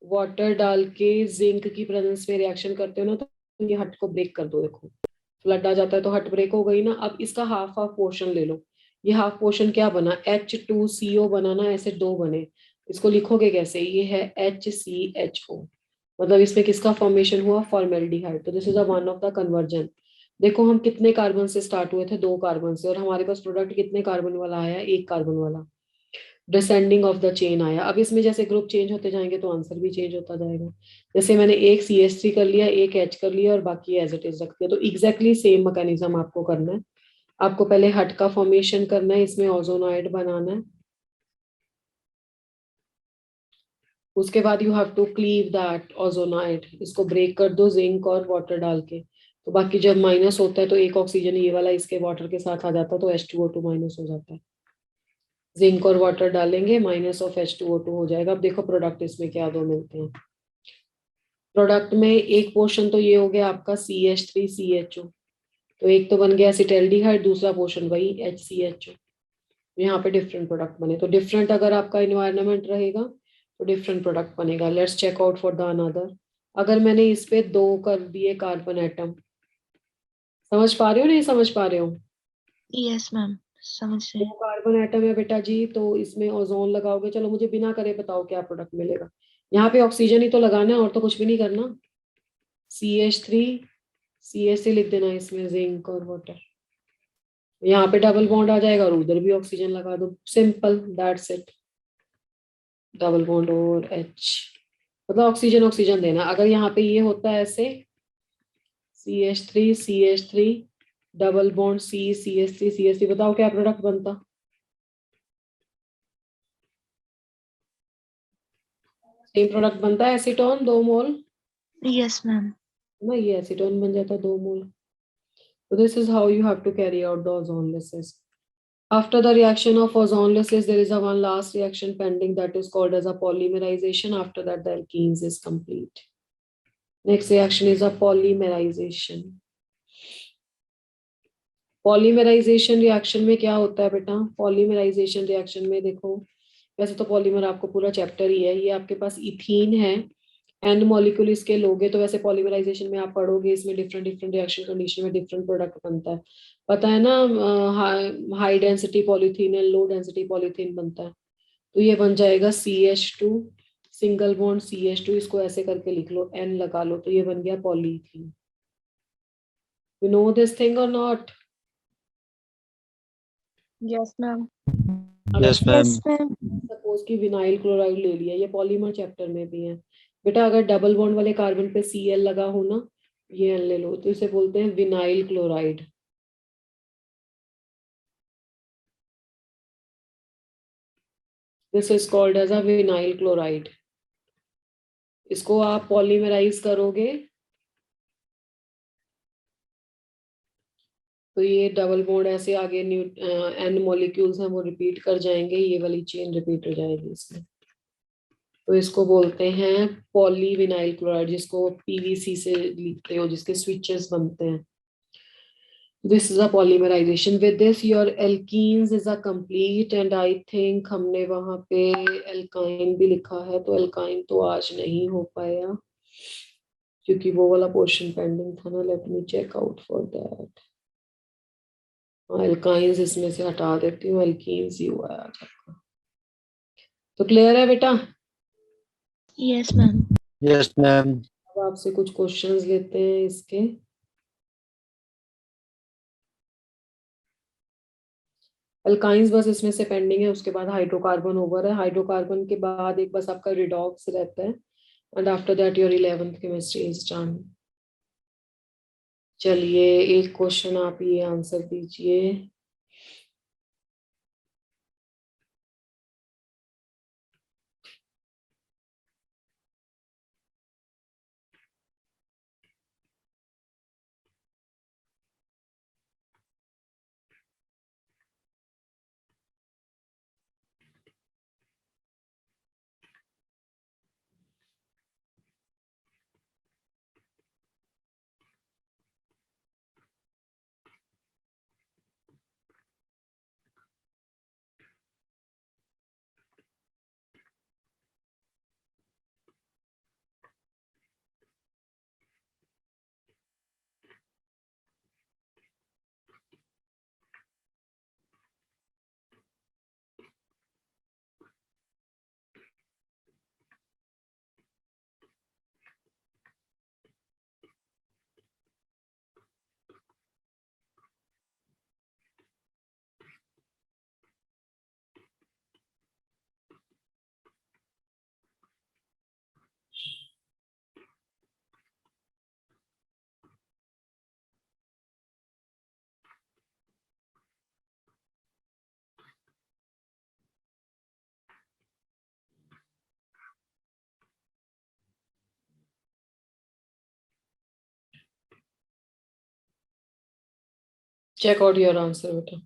S1: वाटर डाल के जिंक की प्रेजेंस में रिएक्शन करते हो ना, तो ये हट को ब्रेक कर दो, देखो फ्लड आ जाता है तो हट ब्रेक हो गई ना। अब इसका हाफ हाफ पोर्शन ले लो, ये हाफ पोर्शन क्या बना? H2CO बना ना, ऐसे दो बने। इसको लिखोगे कैसे? ये है HCHO, मतलब इसमें किसका फॉर्मेशन हुआ? फॉर्मेल्डिहाइड। तो this is a one of the conversion. देखो हम कितने कार्बन से स्टार्ट हुए थे? 2 कार्बन से, और हमारे पास प्रोडक्ट कितने कार्बन वाला आया? 1 कार्बन वाला। डिसेंडिंग ऑफ द चेन आया। अब इसमें जैसे ग्रुप चेंज होते जाएंगे तो आंसर भी चेंज होता जाएगा। जैसे मैंने एक CH3 कर लिया, एक H कर लिया और बाकी एज इट इज रख दिया, तो एग्जैक्टली सेम मैकेनिज्म आपको करना है। आपको पहले हट का फॉर्मेशन करना है, इसमें ओजोनाइड बनाना है। उसके बाद you have to cleave that ozonide, इसको ब्रेक कर दो जिंक और वाटर डाल के। तो बाकी जब माइनस होता है तो एक ऑक्सीजन ये वाला इसके वाटर के साथ आ जाता है, तो H2O2 माइनस हो जाता है। जिंक और वाटर डालेंगे, माइनस ऑफ H2O2 हो जाएगा। अब देखो प्रोडक्ट इसमें क्या दो मिलते हैं। प्रोडक्ट में एक पोर्शन तो ये हो गया आपका CH3CHO, तो एक तो बन गया एसिटल्डिहाइड, दूसरा पोर्शन वही HCHO। यहाँ पे डिफरेंट प्रोडक्ट बने, तो डिफरेंट अगर आपका इन्वायरमेंट रहेगा तो डिफरेंट प्रोडक्ट बनेगा। Let's check out for the another. अगर मैंने इस पे 2 कर दिए कार्बन एटम, समझ पा रहे हो? नहीं समझ पा रहे हो?
S2: Yes, ma'am. समझ रहे
S1: 2
S2: हैं।
S1: कार्बन एटम है बेटा जी, तो इसमें ओजोन लगाओगे। चलो मुझे बिना करे बताओ क्या प्रोडक्ट मिलेगा। यहाँ पे ऑक्सीजन ही तो लगाना है और तो कुछ भी नहीं करना। CH3 CH3 लिख देना इसमें, जिंक और वाटर। यहाँ पे डबल बॉन्ड आ जाएगा और उधर भी ऑक्सीजन लगा दो, simple that's it. Double bond और H, मतलब ऑक्सीजन ऑक्सीजन देना। अगर यहाँ पे ये होता है ऐसे CH3 डबल बॉन्ड CH3 बताओ क्या प्रोडक्ट बनता? सेम प्रोडक्ट बनता है, एसीटोन 2 मोल
S2: Yes, ma'am.
S1: ना, ये एसीटोन बन जाता है 2 मोल। So this is how you have to carry out the ozonolysis. After the reaction of ozonolysis, there is a one last reaction pending that is called as a polymerization. After that, the alkenes is complete. Next reaction is a polymerization. Polymerisation reaction में क्या होता है बेटा? पॉलीमराइजेशन रिएक्शन में देखो, वैसे तो पॉलीमर आपको पूरा चैप्टर ही है। ये आपके पास इथीन है, एन मॉलिक्यूल इसके लोगे तो वैसे पॉलीमराइजेशन में आप पढ़ोगे, इसमें डिफरेंट डिफरेंट रिएक्शन कंडीशन में डिफरेंट प्रोडक्ट बनता है, पता है ना? High density polythene and low density polythene बनता है। तो ये बन जाएगा CH2 सिंगल बॉन्ड CH2, इसको ऐसे करके लिख लो, N लगा लो, तो ये बन गया polythene. You know this thing or not?
S2: Yes, ma'am.
S5: Yes, ma'am.
S2: Yes, ma'am.
S1: Suppose कि विनाइल क्लोराइड ले लिया, ये पॉलीमर चैप्टर में भी है बेटा। अगर डबल बॉन्ड वाले कार्बन पे Cl लगा हो ना, ये N ले लो, तो इसे बोलते हैं vinyl chloride. This is called as a vinyl chloride. इसको आप पॉलीमराइज करोगे तो ये डबल बॉन्ड ऐसे आगे N मॉलिक्यूल्स हैं वो रिपीट कर जाएंगे, ये वाली चेन रिपीट हो जाएगी इसमें। तो इसको बोलते हैं पॉलीविनाइल क्लोराइड, जिसको PVC से लिखते हो, जिसके स्विचेस बनते हैं। This is a polymerization. With this, your alkenes is a complete, and I think हमने वहां पे alkyne भी लिखा है, तो alkyne तो आज नहीं हो पाया क्योंकि वो वाला पोर्शन पेंडिंग था ना। Let me check out for that. alkynes इसमें से हटा देती हूँ, alkenes ही हुआ है आज आपका। तो क्लियर है बेटा?
S2: Yes, ma'am.
S5: Yes, ma'am.
S1: अब आपसे कुछ क्वेश्चंस लेते हैं इसके। अल्काइंस बस इसमें से पेंडिंग है, उसके बाद हाइड्रोकार्बन ओवर है। हाइड्रोकार्बन के बाद एक बस आपका रिडॉक्स रहता है। and after that your 11th chemistry is done. चलिए एक क्वेश्चन आप ये आंसर दीजिए. Check out your answer, beta.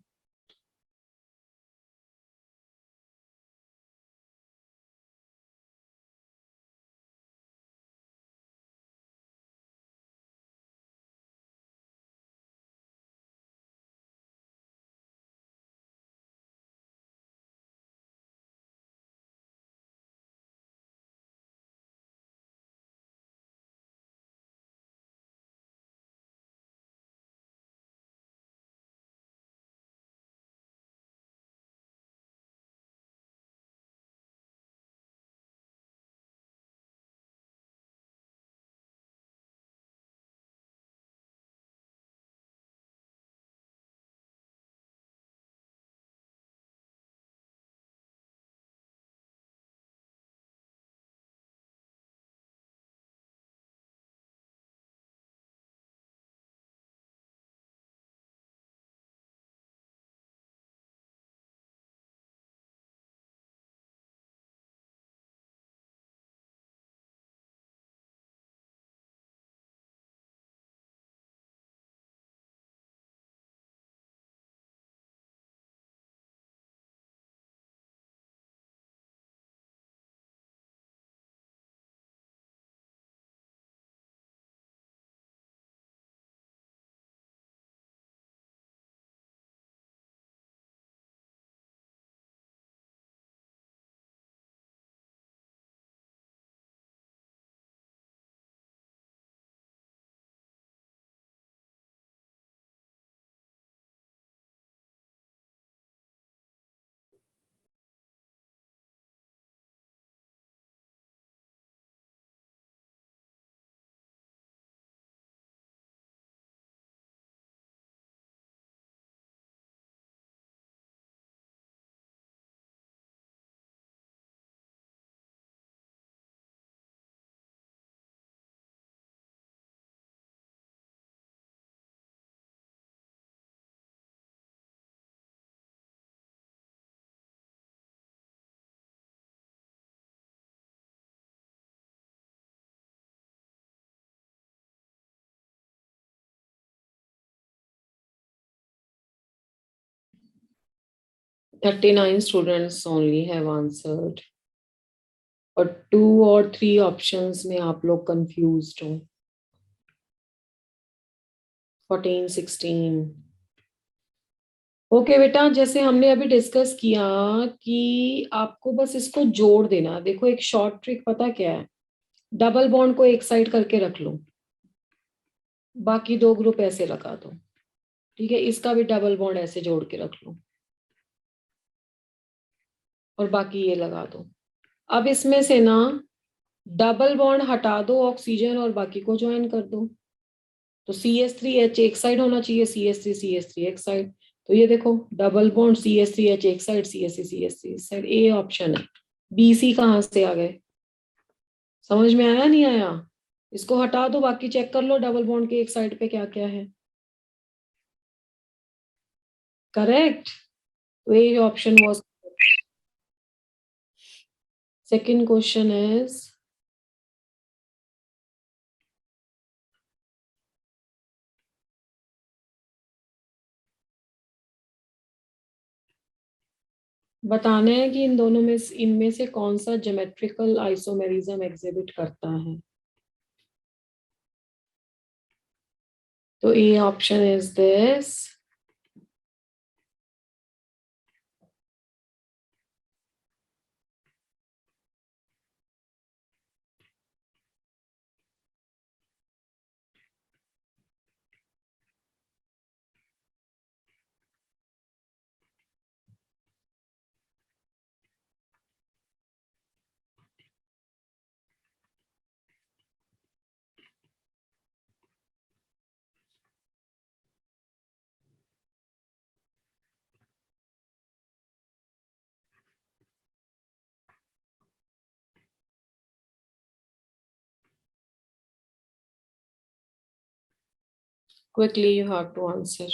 S1: "39 students only have answered और 2 और 3 ऑप्शंस में आप लोग कंफ्यूज्ड हो. 14, 16. ओके बेटा, जैसे हमने अभी डिस्कस किया कि आपको बस इसको जोड़ देना. देखो एक शॉर्ट ट्रिक पता क्या है, डबल बॉन्ड को एक साइड करके रख लो, बाकी 2 ग्रुप ऐसे लगा दो. ठीक है, इसका भी डबल बॉन्ड ऐसे जोड़ के रख लो और बाकी ये लगा दो. अब इसमें से ना डबल बॉन्ड हटा दो ऑक्सीजन और बाकी को ज्वाइन कर दो. तो CH3H एक साइड होना चाहिए, CH3 एक साइड. तो ये देखो डबल बॉन्ड CH3H एक साइड, CH3 इस साइड. ए ऑप्शन है. BC कहाँ से आ गए? समझ में आया नहीं आया? इसको हटा दो, बाकी चेक कर लो डबल बॉन्ड के एक साइड पे क्या क्या है। करेक्ट, तो ये option was. Second question is, बताना है कि इन दोनों में इनमें से कौन सा ज्योमेट्रिकल आइसोमेरिज्म एग्जिबिट करता है। तो A option is this, quickly you have to answer.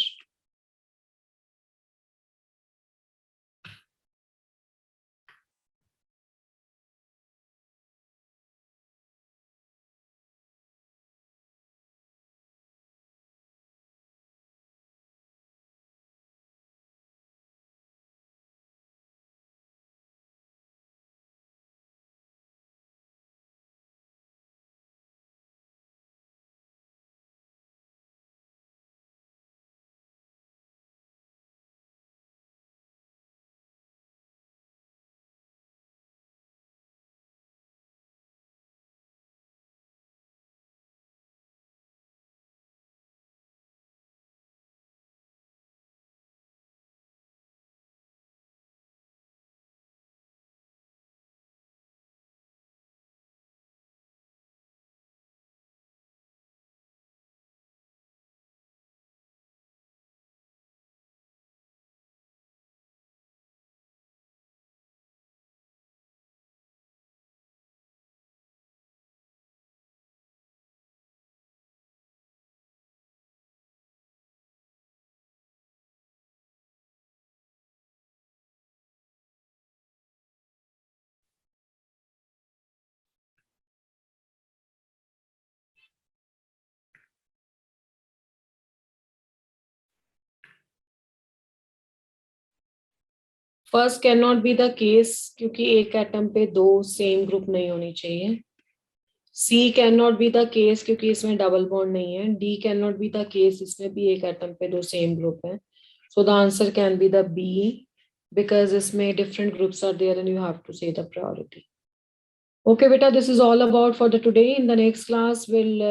S1: First can not be the case, क्योंकि एक एटम पे दो सेम ग्रुप नहीं होनी चाहिए। C can not be the case, क्योंकि इसमें डबल बॉन्ड नहीं है। D can not be the case, इसमें भी एक एटम पे दो सेम ग्रुप है। So the answer can be the B, because इसमें different groups are there and you have to say the priority. Okay, beta, this is all about for the today. In the next class, we'll